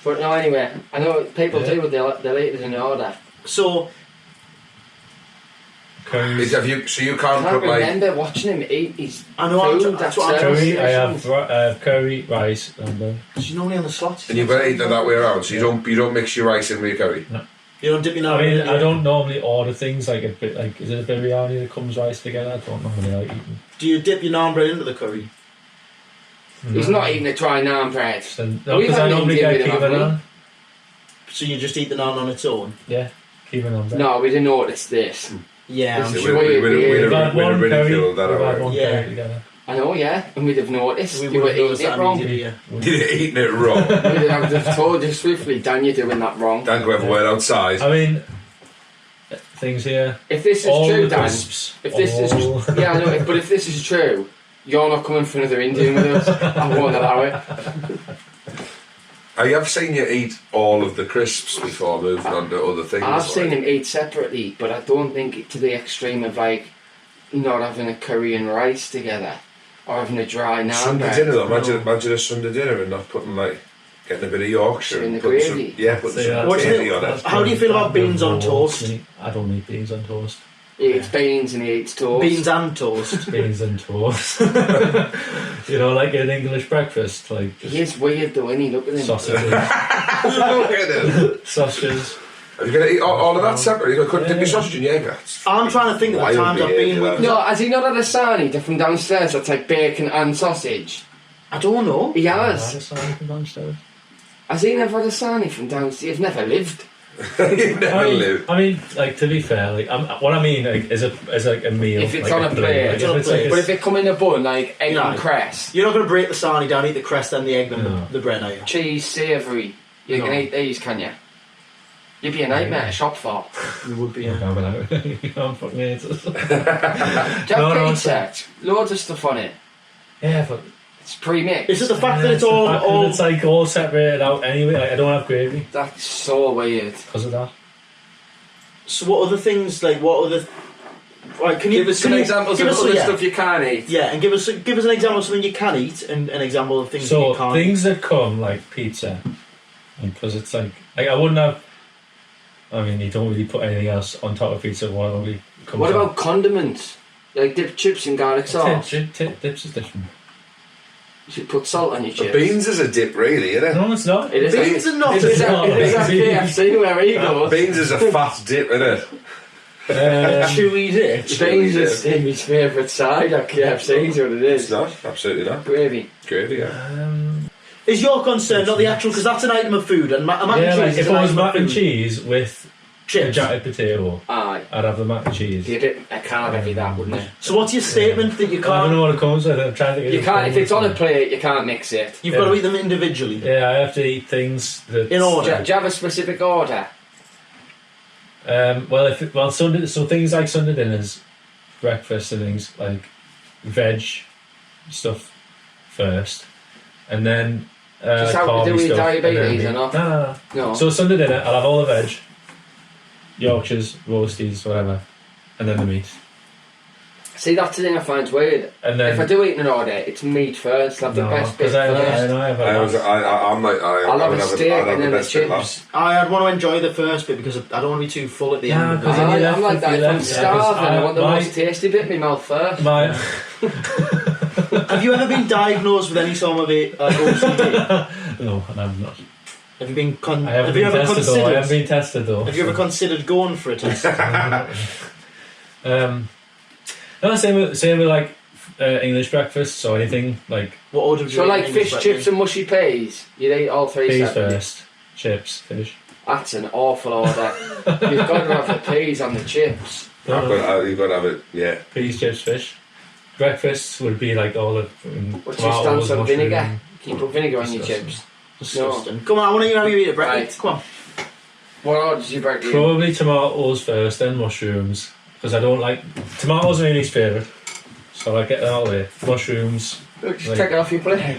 [SPEAKER 4] But no, anyway, I know people
[SPEAKER 3] Yeah.
[SPEAKER 4] do what they'll eat it in order.
[SPEAKER 2] So
[SPEAKER 1] Is, have you, so you
[SPEAKER 4] I
[SPEAKER 1] can't
[SPEAKER 4] can't
[SPEAKER 1] put like...
[SPEAKER 4] remember watching him eat his
[SPEAKER 2] I know,
[SPEAKER 4] food.
[SPEAKER 2] that's what I'm trying to
[SPEAKER 3] Curry,
[SPEAKER 2] say.
[SPEAKER 3] I have curry, rice, and
[SPEAKER 2] she's normally on the slots.
[SPEAKER 1] And you've got to eat it that way around, so you don't mix your rice in with your curry.
[SPEAKER 2] You don't dip your
[SPEAKER 3] I mean,
[SPEAKER 2] nose.
[SPEAKER 3] I don't normally order things like a bit like, is it a biryani that comes rice together? I don't normally like eating.
[SPEAKER 2] Do you dip your naan bread into the curry?
[SPEAKER 4] He's not eating a dry naan bread.
[SPEAKER 3] So,
[SPEAKER 4] We've
[SPEAKER 3] no, because I
[SPEAKER 4] had an
[SPEAKER 3] normally
[SPEAKER 4] Indian
[SPEAKER 3] get
[SPEAKER 4] with him,
[SPEAKER 3] keep
[SPEAKER 4] haven't
[SPEAKER 3] on.
[SPEAKER 2] So you just eat the naan on its own?
[SPEAKER 3] Yeah, keep on.
[SPEAKER 4] No, we didn't notice this.
[SPEAKER 2] Yeah, I'm
[SPEAKER 4] This is
[SPEAKER 2] sure.
[SPEAKER 4] weird.
[SPEAKER 1] We'd
[SPEAKER 3] We've
[SPEAKER 1] have
[SPEAKER 3] had one curry,
[SPEAKER 1] ridiculed that
[SPEAKER 3] we've had
[SPEAKER 1] away.
[SPEAKER 3] one
[SPEAKER 2] Yeah.
[SPEAKER 3] curry together.
[SPEAKER 4] I know, yeah, and we'd have noticed.
[SPEAKER 2] We
[SPEAKER 4] you were
[SPEAKER 2] would have noticed
[SPEAKER 4] eating it
[SPEAKER 2] that
[SPEAKER 4] wrong.
[SPEAKER 2] immediately. Yeah.
[SPEAKER 1] You're eating it wrong.
[SPEAKER 4] We'd have told you swiftly, Dan, you're doing that wrong.
[SPEAKER 1] Don't go everywhere outside.
[SPEAKER 3] I mean, things here.
[SPEAKER 4] If this is
[SPEAKER 3] All
[SPEAKER 4] true,
[SPEAKER 3] the
[SPEAKER 4] Dan,
[SPEAKER 3] crisps.
[SPEAKER 4] if this
[SPEAKER 3] all-
[SPEAKER 4] is... Yeah, I know, but if this is true, you're not coming for another Indian with us. I won't allow it.
[SPEAKER 1] I have seen you eat all of the crisps before moving on to other things.
[SPEAKER 4] I've
[SPEAKER 1] like-
[SPEAKER 4] seen him eat separately, but I don't think it to the extreme of like not having a curry and rice together or having a dry naan
[SPEAKER 1] Sunday
[SPEAKER 4] bread.
[SPEAKER 1] dinner though, imagine a Sunday dinner and not putting like, getting a bit of Yorkshire
[SPEAKER 4] In
[SPEAKER 1] and
[SPEAKER 4] the
[SPEAKER 1] putting
[SPEAKER 4] gravy.
[SPEAKER 1] putting
[SPEAKER 3] So, yeah,
[SPEAKER 1] some
[SPEAKER 2] What's
[SPEAKER 1] gravy
[SPEAKER 2] the-
[SPEAKER 1] on it.
[SPEAKER 2] How do you feel about beans on toast?
[SPEAKER 3] I don't eat beans on toast.
[SPEAKER 4] He eats beans and he eats toast.
[SPEAKER 2] Beans and toast.
[SPEAKER 3] Beans and toast. You know, like an English breakfast, like
[SPEAKER 4] He is weird though, isn't he? Look at him.
[SPEAKER 3] sausages.
[SPEAKER 1] Look at it.
[SPEAKER 3] Sausages.
[SPEAKER 1] Are you going to eat all of that separately? You couldn't dip your sausage in Jaeger.
[SPEAKER 2] I'm trying to think of the times I've been with.
[SPEAKER 4] No, has he not had a sarnie from downstairs that's like bacon and sausage?
[SPEAKER 2] I don't know.
[SPEAKER 4] He
[SPEAKER 3] I had a
[SPEAKER 4] has.
[SPEAKER 3] salad from downstairs.
[SPEAKER 4] Has he never had a sarnie from downstairs? He's never lived.
[SPEAKER 1] You never live.
[SPEAKER 3] I mean, like, to be fair, like, what I mean like, is like a meal.
[SPEAKER 4] If it's
[SPEAKER 3] like
[SPEAKER 4] on a plate,
[SPEAKER 3] like,
[SPEAKER 2] it's on a
[SPEAKER 3] if it's like
[SPEAKER 2] plate.
[SPEAKER 4] But if it come in a bun, like egg
[SPEAKER 2] Yeah.
[SPEAKER 4] and cress,
[SPEAKER 2] You're not going to break the sarnie down, eat the crest, then the egg, then
[SPEAKER 3] No.
[SPEAKER 2] the bread, are you?
[SPEAKER 4] cheese, savoury, you can
[SPEAKER 2] No.
[SPEAKER 4] eat these, can you? You'd be a nightmare to shop for.
[SPEAKER 2] You would be.
[SPEAKER 3] I can't be like, you can't fucking eat it.
[SPEAKER 4] Jack
[SPEAKER 3] No,
[SPEAKER 4] pizza, loads of stuff on it.
[SPEAKER 3] Yeah, but
[SPEAKER 4] It's pre-mixed.
[SPEAKER 2] Is it the fact that it's
[SPEAKER 3] the
[SPEAKER 2] all
[SPEAKER 3] fact that it's like all separated out anyway. Like, I don't have gravy
[SPEAKER 4] That's so weird.
[SPEAKER 3] because of that.
[SPEAKER 2] So what other things, like, what other... Right, can you...
[SPEAKER 4] Give us some
[SPEAKER 2] can you-
[SPEAKER 4] examples
[SPEAKER 2] give
[SPEAKER 4] of
[SPEAKER 2] us
[SPEAKER 4] other
[SPEAKER 2] yeah.
[SPEAKER 4] stuff you can't eat.
[SPEAKER 2] Yeah, and give us an example of something you can eat and an example of things that
[SPEAKER 3] So
[SPEAKER 2] you can't
[SPEAKER 3] things that come like pizza, because it's like I wouldn't have. I mean, you don't really put anything else on top of pizza. What only comes
[SPEAKER 4] What
[SPEAKER 3] on.
[SPEAKER 4] about condiments? Like dip chips in garlic sauce.
[SPEAKER 3] Dips is different.
[SPEAKER 4] You should put salt on your chips.
[SPEAKER 1] Beans is a dip, really, isn't it?
[SPEAKER 3] No, it's not.
[SPEAKER 4] It is
[SPEAKER 2] Beans
[SPEAKER 4] like,
[SPEAKER 2] are not
[SPEAKER 4] it is
[SPEAKER 2] a
[SPEAKER 4] like, it is like KFC where he goes.
[SPEAKER 1] Beans is a fat dip, isn't it?
[SPEAKER 2] chewy dip.
[SPEAKER 4] Beans is his favourite side at KFC, is what it
[SPEAKER 1] It's
[SPEAKER 4] is.
[SPEAKER 1] not, absolutely not.
[SPEAKER 4] Gravy.
[SPEAKER 1] Gravy, yeah.
[SPEAKER 2] Is your concern not the actual... Because that's an item of food, and mac and
[SPEAKER 3] Yeah,
[SPEAKER 2] cheese
[SPEAKER 3] like
[SPEAKER 2] is
[SPEAKER 3] if
[SPEAKER 2] an
[SPEAKER 3] it was
[SPEAKER 2] item of
[SPEAKER 3] mac and
[SPEAKER 2] food.
[SPEAKER 3] cheese with a
[SPEAKER 2] Chips.
[SPEAKER 3] jacket potato,
[SPEAKER 4] Aye.
[SPEAKER 3] I'd have the mac and cheese.
[SPEAKER 4] You dip a carb every that, wouldn't it?
[SPEAKER 2] So what's your statement that you
[SPEAKER 3] I don't
[SPEAKER 2] can't...
[SPEAKER 3] know what it comes with. I'm trying to get
[SPEAKER 4] You can't, if it's on a plate, you can't mix it.
[SPEAKER 2] You've got to eat them individually.
[SPEAKER 3] Yeah, I have to eat things that
[SPEAKER 2] In order.
[SPEAKER 4] Do you have a specific order?
[SPEAKER 3] Sunday, so things like Sunday dinners, breakfast and things like veg stuff first, and then
[SPEAKER 4] Just how
[SPEAKER 3] carby
[SPEAKER 4] do we
[SPEAKER 3] stuff, and then
[SPEAKER 4] diabetes
[SPEAKER 3] meat.
[SPEAKER 4] or not?
[SPEAKER 3] No.
[SPEAKER 4] No.
[SPEAKER 3] So Sunday dinner, I'll have all the veg, Yorkshires, roasties, whatever, and then the meat,
[SPEAKER 4] See, that's the thing I find weird.
[SPEAKER 3] and then
[SPEAKER 4] If I do eat an order, it's meat first. I'll have the
[SPEAKER 3] no,
[SPEAKER 4] best bit
[SPEAKER 3] because I
[SPEAKER 4] first.
[SPEAKER 3] know I have
[SPEAKER 1] I'm like,
[SPEAKER 4] I'll have a steak
[SPEAKER 1] I'd have
[SPEAKER 4] and
[SPEAKER 1] the
[SPEAKER 4] then the
[SPEAKER 1] best bit
[SPEAKER 4] chips.
[SPEAKER 1] last.
[SPEAKER 2] I'd want to enjoy the first bit because I don't want to be too full at the end. of it.
[SPEAKER 3] because then you're
[SPEAKER 4] I'm
[SPEAKER 3] left
[SPEAKER 4] like
[SPEAKER 3] with-
[SPEAKER 4] that.
[SPEAKER 3] you're
[SPEAKER 4] If I'm
[SPEAKER 3] left- yeah, 'cause
[SPEAKER 4] starving, I want the
[SPEAKER 3] my-
[SPEAKER 4] most tasty bit in my mouth first.
[SPEAKER 3] my
[SPEAKER 2] Have you ever been diagnosed with any form of OCD?
[SPEAKER 3] no, I'm not.
[SPEAKER 2] Have you been?
[SPEAKER 3] I haven't
[SPEAKER 2] have you
[SPEAKER 3] been
[SPEAKER 2] ever
[SPEAKER 3] tested though. I
[SPEAKER 2] considered?
[SPEAKER 3] haven't been tested though.
[SPEAKER 2] Have you ever considered going for a test?
[SPEAKER 3] No, same with like English breakfasts or anything like
[SPEAKER 2] What order would you
[SPEAKER 4] So
[SPEAKER 2] eat
[SPEAKER 4] like
[SPEAKER 2] in
[SPEAKER 4] fish,
[SPEAKER 2] English
[SPEAKER 4] chips and mushy peas, you'd eat all three
[SPEAKER 3] peas
[SPEAKER 4] separately.
[SPEAKER 3] first, chips, fish.
[SPEAKER 4] That's an awful order. You've got to have the peas and the chips.
[SPEAKER 1] You've got to have it, yeah.
[SPEAKER 3] Peas, chips, fish. Breakfast would be like all the
[SPEAKER 4] What's your stance on
[SPEAKER 3] mushroom.
[SPEAKER 4] vinegar? Can you put vinegar on your
[SPEAKER 3] Disgusting.
[SPEAKER 4] chips?
[SPEAKER 2] Disgusting. Come on, I want to hear how you eat a breakfast.
[SPEAKER 4] Right.
[SPEAKER 2] Come on.
[SPEAKER 4] What order did you break in?
[SPEAKER 3] Probably tomatoes first, then mushrooms. Because I don't like... Tomatoes are my least favourite. So I get that out of the way. Mushrooms.
[SPEAKER 4] Just
[SPEAKER 3] like-
[SPEAKER 4] take it off your plate.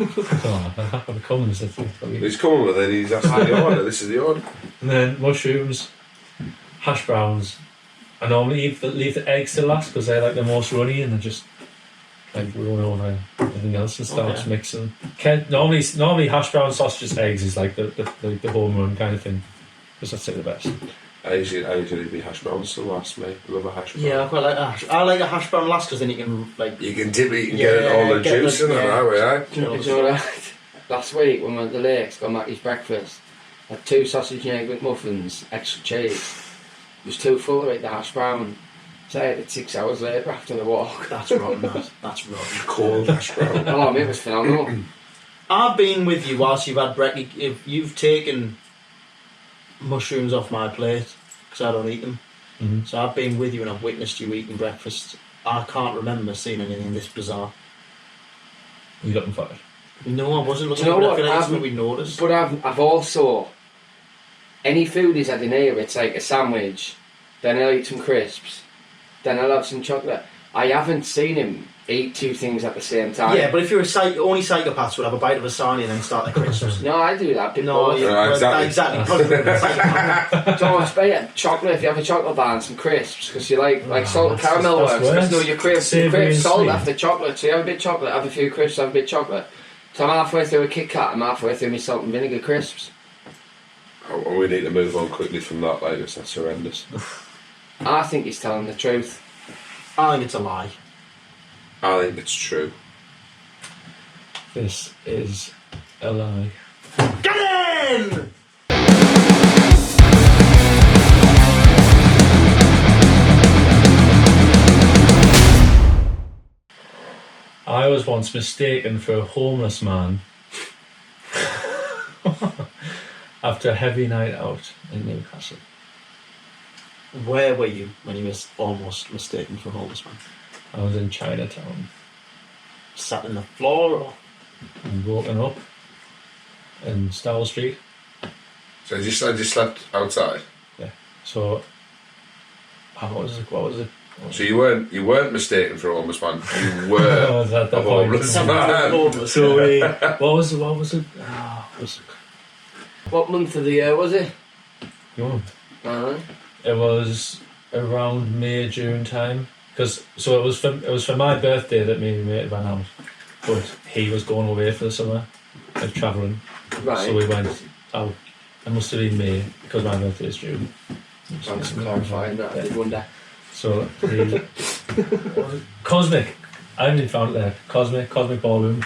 [SPEAKER 3] Oh, that comes. I think.
[SPEAKER 1] He's coming with it, he's asking the order, this is the order.
[SPEAKER 3] And then mushrooms, hash browns. I normally leave the eggs to last because they're like the most runny and they're just like run over everything else and starts
[SPEAKER 2] Okay.
[SPEAKER 3] mixing. Normally hash brown, sausages, eggs is like the home run kind of thing because that's like the best.
[SPEAKER 1] I usually be hash browns to last, mate. I love a hash brown.
[SPEAKER 2] Yeah, I quite like a hash. I like a hash brown last because then you can like.
[SPEAKER 1] You can dip it, you can get all the
[SPEAKER 2] get
[SPEAKER 1] juice
[SPEAKER 2] the-
[SPEAKER 1] in it,
[SPEAKER 2] yeah.
[SPEAKER 1] that way, eh?
[SPEAKER 4] Do you know that? Last week when we went to the lakes, got Mackie's breakfast, had 2 sausage and egg McMuffins, extra cheese. It was too full to eat the hash brown. So I ate it 6 hours later after the walk.
[SPEAKER 2] That's wrong. That's wrong.
[SPEAKER 1] Cold hash brown.
[SPEAKER 4] Oh, mate, it was phenomenal.
[SPEAKER 2] I've been with you whilst you've had breakfast. If you've taken mushrooms off my plate because I don't eat them,
[SPEAKER 3] Mhm.
[SPEAKER 2] so I've been with you and I've witnessed you eating breakfast. I can't remember seeing anything this bizarre.
[SPEAKER 3] Are you looking for it?
[SPEAKER 2] No, I wasn't looking
[SPEAKER 4] Do you know
[SPEAKER 2] for it. I
[SPEAKER 4] what?
[SPEAKER 2] feel like it's
[SPEAKER 4] I've-
[SPEAKER 2] something we noticed.
[SPEAKER 4] But I've also, any food he's had in here, it's like a sandwich, then I'll eat some crisps, then I'll have some chocolate. I haven't seen him eat 2 things at the same time.
[SPEAKER 2] Yeah, but if you're only psychopaths would have a bite of a sarnie and then start the crisps.
[SPEAKER 4] No, I do that. Bit
[SPEAKER 2] No,
[SPEAKER 4] both.
[SPEAKER 2] yeah,
[SPEAKER 1] Yeah,
[SPEAKER 2] well,
[SPEAKER 1] exactly.
[SPEAKER 2] exactly. Psychopath.
[SPEAKER 4] So it's better chocolate if you have a chocolate bar and some crisps because you like salt and
[SPEAKER 3] that's-
[SPEAKER 4] caramel
[SPEAKER 3] that's
[SPEAKER 4] works. Because
[SPEAKER 3] worse.
[SPEAKER 4] no, your crisps
[SPEAKER 3] Savoury and
[SPEAKER 4] salt
[SPEAKER 3] sweet.
[SPEAKER 4] after chocolate. So you have a bit of chocolate, have a few crisps, have a bit of chocolate. So I'm halfway through a Kit Kat, I'm halfway through my salt and vinegar crisps.
[SPEAKER 1] Oh, we need to move on quickly from that, like this, that's horrendous.
[SPEAKER 4] I think he's telling the truth.
[SPEAKER 2] I think it's a lie.
[SPEAKER 1] I think it's true.
[SPEAKER 3] This is a lie.
[SPEAKER 2] Get in!
[SPEAKER 3] I was once mistaken for a homeless man after a heavy night out in Newcastle.
[SPEAKER 2] Where were you when you was almost mistaken for a homeless man?
[SPEAKER 3] I was in Chinatown
[SPEAKER 2] Sat in the floor or?
[SPEAKER 3] and woken up in Stowell Street.
[SPEAKER 1] So I just slept outside.
[SPEAKER 3] So, what was it?
[SPEAKER 1] So you weren't mistaken for a homeless man. You were
[SPEAKER 3] Oh, was that
[SPEAKER 1] a
[SPEAKER 3] the point?
[SPEAKER 1] homeless man.
[SPEAKER 2] Homeless.
[SPEAKER 3] So what was it?
[SPEAKER 4] What month of the year was it?
[SPEAKER 3] It was around May, June time. Because it was for my birthday that me and my mate ran out, but he was going away for the summer, like travelling.
[SPEAKER 4] Right.
[SPEAKER 3] So we went out. It must have been May because my birthday is June.
[SPEAKER 4] Thanks for clarifying that. I did wonder.
[SPEAKER 3] So he Cosmic. I haven't even found it there. Cosmic Ballroom,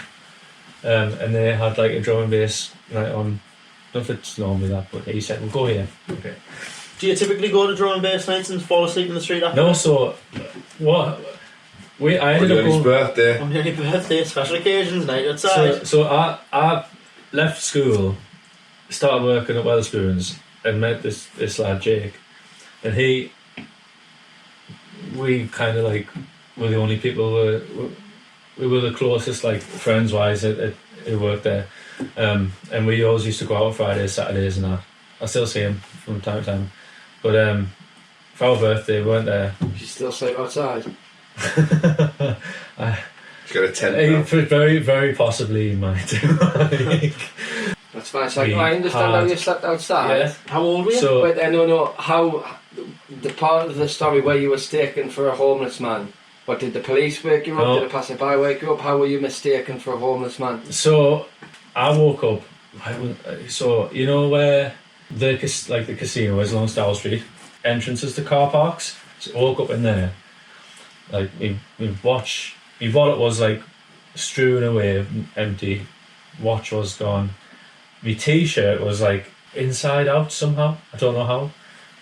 [SPEAKER 3] and they had like a drum and bass night on. I don't know if it's normally that, but he said we'll go here. Okay.
[SPEAKER 2] Do you typically go to drum and bass nights and fall asleep in the street after?
[SPEAKER 3] No, so what? I ended up
[SPEAKER 1] On his
[SPEAKER 3] going.
[SPEAKER 1] birthday.
[SPEAKER 2] On your birthday, special occasions, night outside.
[SPEAKER 3] So I left school, started working at Wetherspoons, and met this lad Jake, and we kind of like were the only people we were the closest like friends wise who worked there, and we always used to go out on Fridays, Saturdays, and that. I still see him from time to time, but for our birthday we weren't there.
[SPEAKER 4] You still sleep outside?
[SPEAKER 1] He's got a tent now.
[SPEAKER 3] Very, very possibly he might do.
[SPEAKER 4] That's fine. So
[SPEAKER 3] We
[SPEAKER 4] I understand how
[SPEAKER 3] had-
[SPEAKER 4] you slept outside.
[SPEAKER 3] Yeah.
[SPEAKER 2] How old were you?
[SPEAKER 3] So
[SPEAKER 4] But I don't know how the part of the story where you were mistaken for a homeless man. What did the police wake you up?
[SPEAKER 3] No.
[SPEAKER 4] Did a passerby wake you up? How were you mistaken for a homeless man?
[SPEAKER 3] So I woke up. So you know where the casino is along Stowell Street, entrances to car parks. So I woke up in there. Like my wallet was like strewn away, empty. Watch was gone. My T-shirt was like inside out somehow. I don't know how.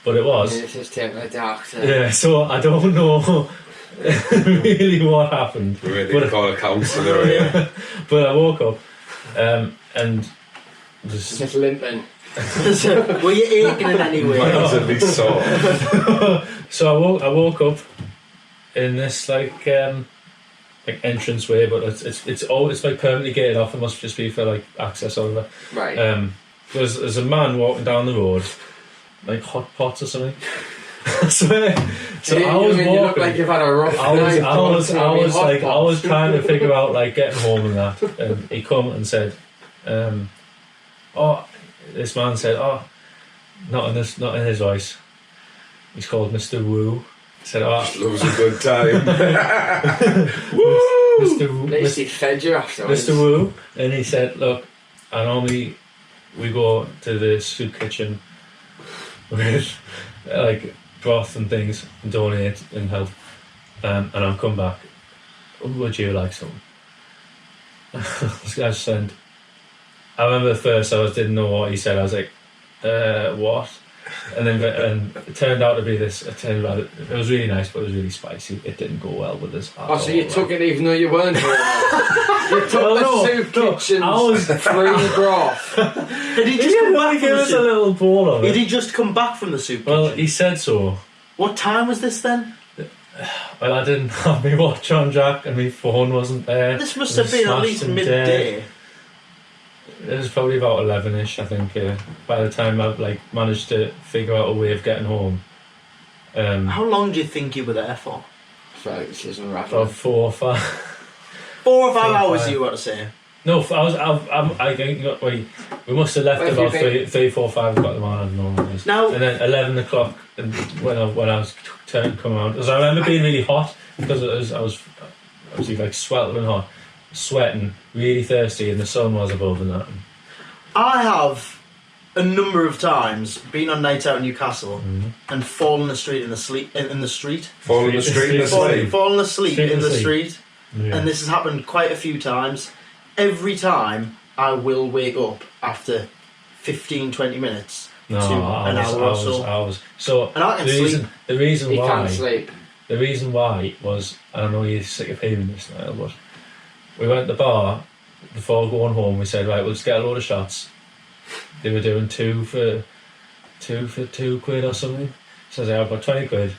[SPEAKER 3] but it was.
[SPEAKER 4] This is taking a dark turn.
[SPEAKER 3] Yeah, so I don't know really what happened.
[SPEAKER 1] We really need to call a counsellor here.
[SPEAKER 3] But I woke up and just
[SPEAKER 4] Just limping.
[SPEAKER 2] Were you aching in any way?
[SPEAKER 1] Mine was at least sore.
[SPEAKER 3] so I woke up in this like entrance way, but it's like permanently gated off. It must just be for like access over.
[SPEAKER 4] Right.
[SPEAKER 3] There's a man walking down the road, like hot pots or something. I swear. So I was walking.
[SPEAKER 4] You look like you've had a rough night.
[SPEAKER 3] I was trying to figure out like getting home and that, and he come and said, this man said, not in his voice. He's called Mr. Wu. He said,
[SPEAKER 1] Loves a good time.
[SPEAKER 3] Mr. Wu,
[SPEAKER 4] At least he fed you afterwards.
[SPEAKER 3] Mr. Wu, and he said, look, I normally we go to the soup kitchen with like broth and things and donate and help, and I'll come back. Would you like some? This guy said, I remember at first didn't know what he said. I was like, what? And then it turned out to be this. It was really nice, but it was really spicy. It didn't go well with us.
[SPEAKER 4] Oh, so you took it even though you weren't here? You took the soup kitchen's free broth.
[SPEAKER 2] Did he just come back
[SPEAKER 3] give
[SPEAKER 2] from the
[SPEAKER 3] us a
[SPEAKER 2] soup?
[SPEAKER 3] little bowl of it?
[SPEAKER 2] Did he just come back from the soup
[SPEAKER 3] Well,
[SPEAKER 2] kitchen?
[SPEAKER 3] he said so.
[SPEAKER 2] What time was this then?
[SPEAKER 3] Well, I didn't have my watch on, Jack, and my phone wasn't there.
[SPEAKER 2] This must
[SPEAKER 3] It
[SPEAKER 2] have
[SPEAKER 3] was
[SPEAKER 2] been at
[SPEAKER 3] smashed
[SPEAKER 2] least
[SPEAKER 3] and
[SPEAKER 2] midday.
[SPEAKER 3] dead. It was probably about 11ish, I think. By the time I managed to figure out a way of getting home,
[SPEAKER 2] How long do you think you were there for?
[SPEAKER 4] Right, this isn't
[SPEAKER 3] about
[SPEAKER 4] right.
[SPEAKER 3] 4 or 5.
[SPEAKER 2] 4 or 5
[SPEAKER 3] 4 or
[SPEAKER 2] hours,
[SPEAKER 3] 5.
[SPEAKER 2] you want to say?
[SPEAKER 3] No, I think we must have left
[SPEAKER 4] Where have
[SPEAKER 3] about
[SPEAKER 4] you
[SPEAKER 3] 3, 4, 5 o'clock in the morning. I don't know what it is.
[SPEAKER 2] Now-
[SPEAKER 3] And then 11 o'clock when I was coming out, because I remember being really hot because I was obviously like sweltering hot, sweating, really thirsty, and the sun was above and that.
[SPEAKER 2] I have a number of times been on nights out in Newcastle and fallen asleep in the street.
[SPEAKER 1] Fall in the street in the
[SPEAKER 3] Fallen-
[SPEAKER 1] sleep.
[SPEAKER 2] Fallen asleep
[SPEAKER 3] Street
[SPEAKER 2] in
[SPEAKER 3] in
[SPEAKER 2] the
[SPEAKER 3] the
[SPEAKER 2] street.
[SPEAKER 3] Yeah.
[SPEAKER 2] And this has happened quite a few times. Every time I will wake up after 15-20 minutes
[SPEAKER 3] No,
[SPEAKER 2] to an hour or so.
[SPEAKER 3] hours. So
[SPEAKER 2] And I can
[SPEAKER 3] the reason
[SPEAKER 4] He
[SPEAKER 3] why
[SPEAKER 4] can't sleep.
[SPEAKER 3] the reason why was, I don't know you're sick of hearing this now, but we went to the bar before going home. We said, right, we'll just get a load of shots. They were doing 2 for 2 quid or something. So I said, I've got 20 quid.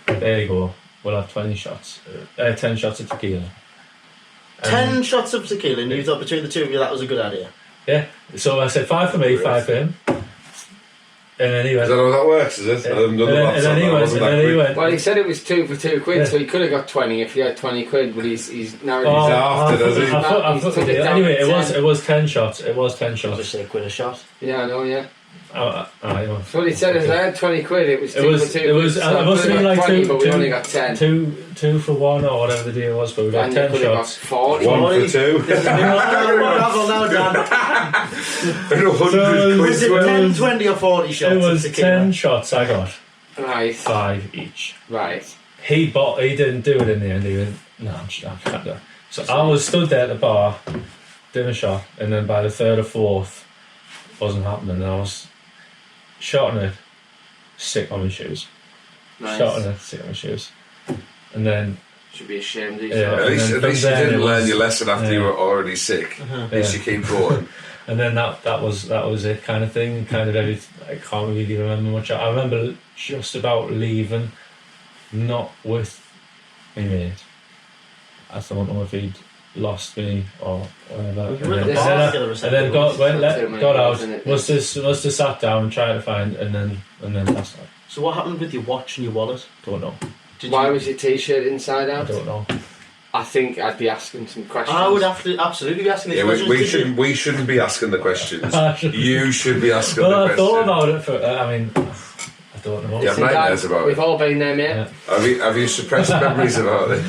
[SPEAKER 3] There you go. We'll have 20 shots. 10 shots of tequila.
[SPEAKER 2] 10 shots of tequila, and you thought between the two of you that was a good idea.
[SPEAKER 3] Yeah. So I said 5 for me, 5 for him. And then he
[SPEAKER 1] Is
[SPEAKER 3] went.
[SPEAKER 1] that how that works, is it?
[SPEAKER 3] Yeah.
[SPEAKER 1] I haven't done the maths on that, I wasn't that quick.
[SPEAKER 4] Well, he said it was 2 for 2 quid,
[SPEAKER 3] Yeah.
[SPEAKER 4] so he could have got 20 if he had 20 quid, but he's narrowed
[SPEAKER 3] Oh,
[SPEAKER 4] his
[SPEAKER 1] after, does he?
[SPEAKER 3] I thought-
[SPEAKER 4] Took it down
[SPEAKER 3] anyway,
[SPEAKER 4] to
[SPEAKER 3] it
[SPEAKER 4] 10.
[SPEAKER 3] was 10 shots. It was 10
[SPEAKER 2] Just
[SPEAKER 3] shots.
[SPEAKER 2] say quid a shot.
[SPEAKER 4] Yeah, I know, yeah.
[SPEAKER 3] Yeah.
[SPEAKER 4] So what he said is I had 20 quid, it was 2 for 2
[SPEAKER 3] It was.
[SPEAKER 4] quid, so
[SPEAKER 3] It
[SPEAKER 4] I
[SPEAKER 3] must
[SPEAKER 4] could
[SPEAKER 3] have
[SPEAKER 4] have
[SPEAKER 3] been
[SPEAKER 4] got
[SPEAKER 3] like
[SPEAKER 4] 20,
[SPEAKER 3] two,
[SPEAKER 4] but we
[SPEAKER 3] two-
[SPEAKER 4] only got 10.
[SPEAKER 3] two for 1 or whatever the deal was, but we got
[SPEAKER 4] And you
[SPEAKER 3] 10
[SPEAKER 4] could have got
[SPEAKER 3] shots.
[SPEAKER 4] 40.
[SPEAKER 1] 1 for 2.
[SPEAKER 2] Gravel now, Dan.
[SPEAKER 1] And 100
[SPEAKER 2] Was it
[SPEAKER 1] quid.
[SPEAKER 2] 10, 20 or 40 shots
[SPEAKER 3] It was
[SPEAKER 2] of tequila?
[SPEAKER 3] 10 shots I got.
[SPEAKER 4] Right,
[SPEAKER 3] 5 each.
[SPEAKER 4] right.
[SPEAKER 3] He didn't do it in the end. He went, no, I can't do it. So I was stood there at the bar, doing a shot, and then by the 3rd or 4th, wasn't happening. And I was shotting it, sick on my shoes.
[SPEAKER 4] Nice.
[SPEAKER 3] Shotting it, sick on my shoes. And then,
[SPEAKER 4] Should be ashamed of
[SPEAKER 3] Yeah.
[SPEAKER 4] yourself.
[SPEAKER 1] At least
[SPEAKER 3] And
[SPEAKER 1] you
[SPEAKER 3] then from
[SPEAKER 1] didn't
[SPEAKER 3] then
[SPEAKER 1] learn
[SPEAKER 3] it was-
[SPEAKER 1] your lesson after you
[SPEAKER 3] yeah.
[SPEAKER 1] were already sick. At least you keep going.
[SPEAKER 3] and then that was it kind of thing. Kind of I can't really remember much. I remember just about leaving, not with my mate. I don't know if he'd lost me or whatever.
[SPEAKER 2] We were at the bar together,
[SPEAKER 3] And then got out,
[SPEAKER 4] Isn't it?
[SPEAKER 3] must have sat down and tried to find, and then that's that.
[SPEAKER 2] So what happened with your watch and your wallet?
[SPEAKER 3] Don't know.
[SPEAKER 2] Did
[SPEAKER 4] Why
[SPEAKER 2] you...
[SPEAKER 4] was your t-shirt inside
[SPEAKER 3] I
[SPEAKER 4] out?
[SPEAKER 3] don't know.
[SPEAKER 4] I think I'd be asking some questions.
[SPEAKER 2] I would have to absolutely be asking these
[SPEAKER 1] Yeah,
[SPEAKER 2] questions.
[SPEAKER 1] we shouldn't be asking the questions.
[SPEAKER 3] I shouldn't.
[SPEAKER 1] You should be asking
[SPEAKER 3] Well,
[SPEAKER 1] the
[SPEAKER 3] I thought
[SPEAKER 1] questions.
[SPEAKER 3] about it for. I mean, I don't know.
[SPEAKER 1] Yeah,
[SPEAKER 4] Listen,
[SPEAKER 1] nightmares
[SPEAKER 4] Dad,
[SPEAKER 1] about
[SPEAKER 4] we've
[SPEAKER 1] it.
[SPEAKER 4] all been there, mate.
[SPEAKER 3] Yeah.
[SPEAKER 1] Have you suppressed memories about it?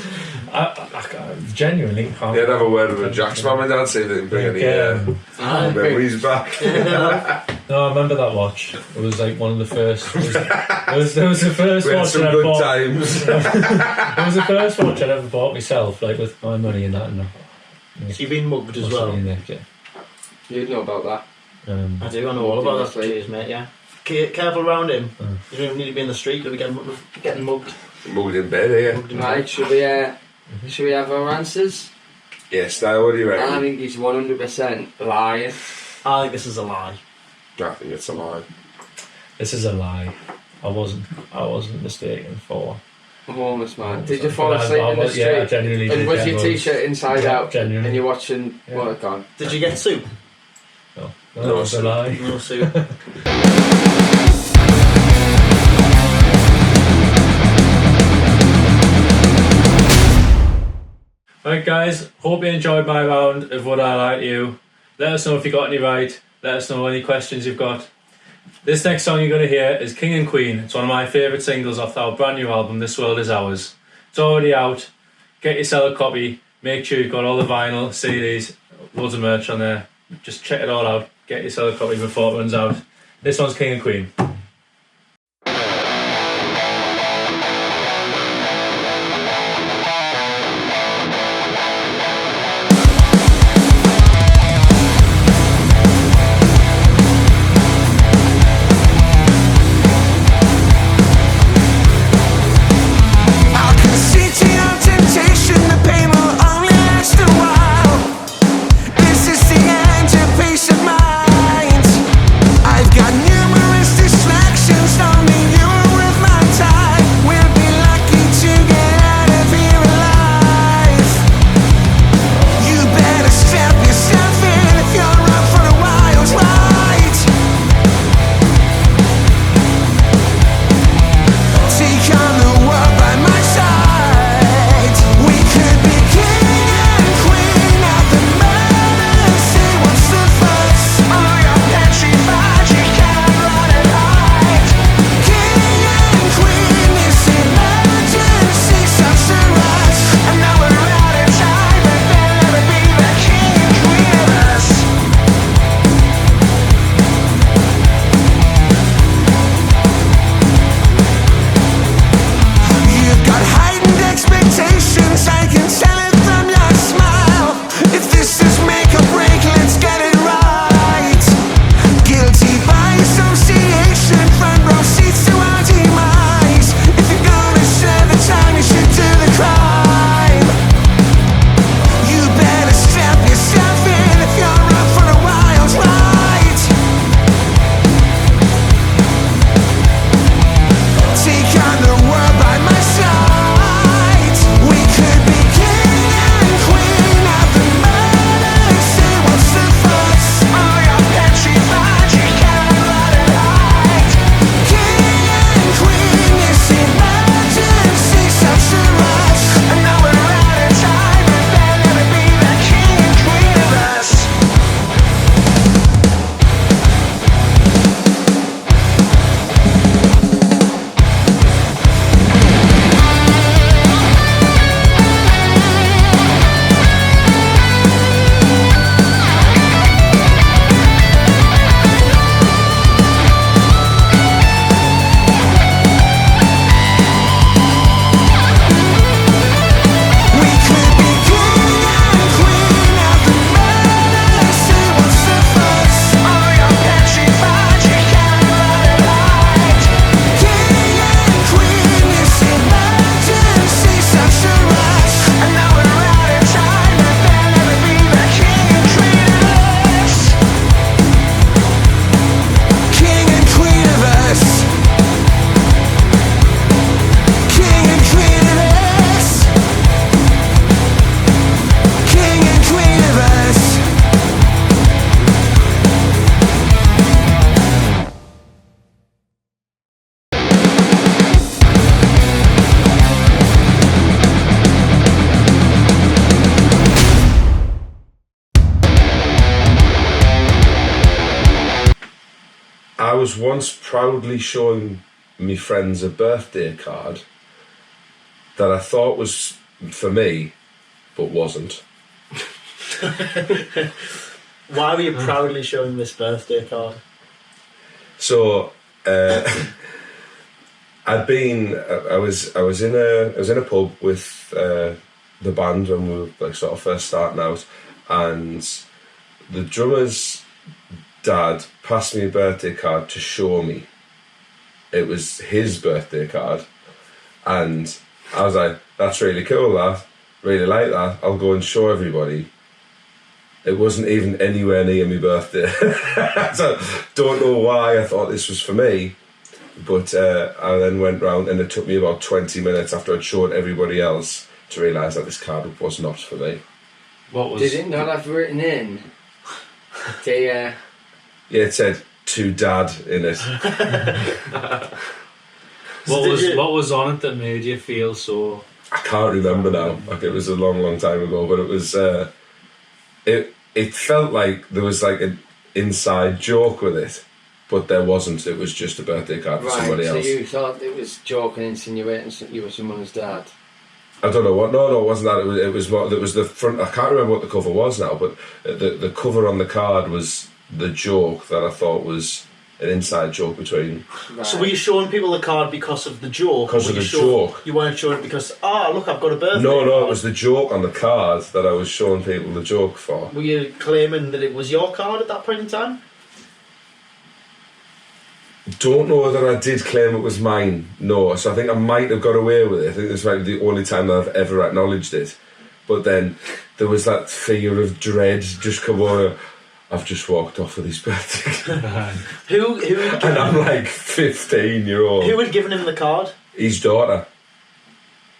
[SPEAKER 3] I genuinely can't.
[SPEAKER 1] Yeah, I'd have a word with Jack's mum and dad, see if they can bring any memories back.
[SPEAKER 3] No, I remember that watch. It was like one of the first. It was the first
[SPEAKER 1] We had
[SPEAKER 3] watch
[SPEAKER 1] some
[SPEAKER 3] that I
[SPEAKER 1] good
[SPEAKER 3] bought.
[SPEAKER 1] times.
[SPEAKER 3] It was the first watch I'd ever bought myself, like with my money and that. And
[SPEAKER 2] So you've been mugged as well?
[SPEAKER 3] Yeah.
[SPEAKER 4] You'd know about that.
[SPEAKER 2] I do, I know all about that. Cheers, mate, yeah. Careful around him. You don't even need to be in the street. You'll be getting mugged.
[SPEAKER 1] Mugged in bed here.
[SPEAKER 4] Right, should we have our answers?
[SPEAKER 1] Yes, now what do you
[SPEAKER 4] I
[SPEAKER 1] reckon?
[SPEAKER 4] think he's 100% lying.
[SPEAKER 2] I think this is a lie.
[SPEAKER 1] I think it's a lie.
[SPEAKER 3] This is a lie. I wasn't mistaken for.
[SPEAKER 4] I'm almost, man. Did you fall asleep in the street?
[SPEAKER 3] Yeah, I genuinely did.
[SPEAKER 4] And was your t-shirt inside out?
[SPEAKER 3] Genuinely.
[SPEAKER 4] And you're watching work on?
[SPEAKER 2] Did you get soup?
[SPEAKER 3] No, it's a lie.
[SPEAKER 2] No soup.
[SPEAKER 3] Right, guys. Hope you enjoyed my round of Would I Lie to You. Let us know if you got any right. Let us know any questions you've got. This next song you're going to hear is King and Queen. It's one of my favourite singles off our brand new album, This World Is Ours. It's already out. Get yourself a copy. Make sure you've got all the vinyl, CDs, loads of merch on there. Just check it all out. Get yourself a copy before it runs out. This one's King and Queen.
[SPEAKER 5] I can see to your temptation, the pain will only last a while. This is the end of peace of mind. I've got numerous distractions, only you are worth my time. We'll be lucky to get out of here alive. You better strap yourself in if you're up for a wild ride. Take on the world by my side. We could be king and queen of the mercy. What's the fuss? Oh, you're petrified, you can't run and hide. King and queen, this emergency such a rush. I know we're out of time, but there'll never be the king and queen of us. You've got heightened expectations, I can tell it from your smile. If this is make or break, let's get it right. Guilty by association, front row seats to our demise. If you're gonna serve the time, you should do the crime. You better strap yourself in if you're up for a wild ride. Take on the world by my side. We could be king and queen of the mercy. What's the fuss? Oh, you're petrified, you can't run and hide. King and queen, this emergency such a rush. I know we're out of time, but there'll never be the king and queen of us. We could be king and queen of the mercy. What's the fuss? Oh, you're petrified, you can't run and hide. King and queen, this emergency such a rush. I know we're out of time, but there'll never be the king and queen of us. King and queen of us. King and queen of us. King and queen of us.
[SPEAKER 1] I was once proudly showing me friends a birthday card that I thought was for me, but wasn't.
[SPEAKER 2] Why were you proudly showing this birthday card?
[SPEAKER 1] So I was in a pub with the band when we were like sort of first starting out, and the drummer's dad passed me a birthday card to show me it was his birthday card, and I was like, that's really cool, that, really like that, I'll go and show everybody. It wasn't even anywhere near my birthday. So don't know why I thought this was for me, but I then went round, and it took me about 20 minutes after I'd showed everybody else to realise that this card was not for me.
[SPEAKER 3] What was?
[SPEAKER 4] Did it not have written in?
[SPEAKER 1] Yeah, it said to Dad in it.
[SPEAKER 3] What was on it that made you feel so?
[SPEAKER 1] I can't remember now. Like, it was a long, long time ago, but it was. It felt like there was like an inside joke with it, but there wasn't. It was just a birthday card for somebody else.
[SPEAKER 4] So you thought it was joking, insinuating that you were someone's dad?
[SPEAKER 1] I don't know what. No, it wasn't that. It was more. It was the front. I can't remember what the cover was now, but the cover on the card was the joke that I thought was an inside joke between.
[SPEAKER 4] Right.
[SPEAKER 2] So were you showing people the card because of the joke?
[SPEAKER 1] Because
[SPEAKER 2] or
[SPEAKER 1] of
[SPEAKER 2] were
[SPEAKER 1] the
[SPEAKER 2] you showing-
[SPEAKER 1] joke.
[SPEAKER 2] You weren't showing it because, look, I've got a birthday
[SPEAKER 1] No,
[SPEAKER 2] card.
[SPEAKER 1] it was the joke on the card that I was showing people the joke for.
[SPEAKER 2] Were you claiming that it was your card at that point in time?
[SPEAKER 1] Don't know that I did claim it was mine. No, so I think I might have got away with it. I think this might be the only time that I've ever acknowledged it. But then there was that fear of dread just come over. I've just walked off with his birthday.
[SPEAKER 2] Who had
[SPEAKER 1] And I'm like 15-year-old.
[SPEAKER 2] who had given him the card
[SPEAKER 1] His daughter.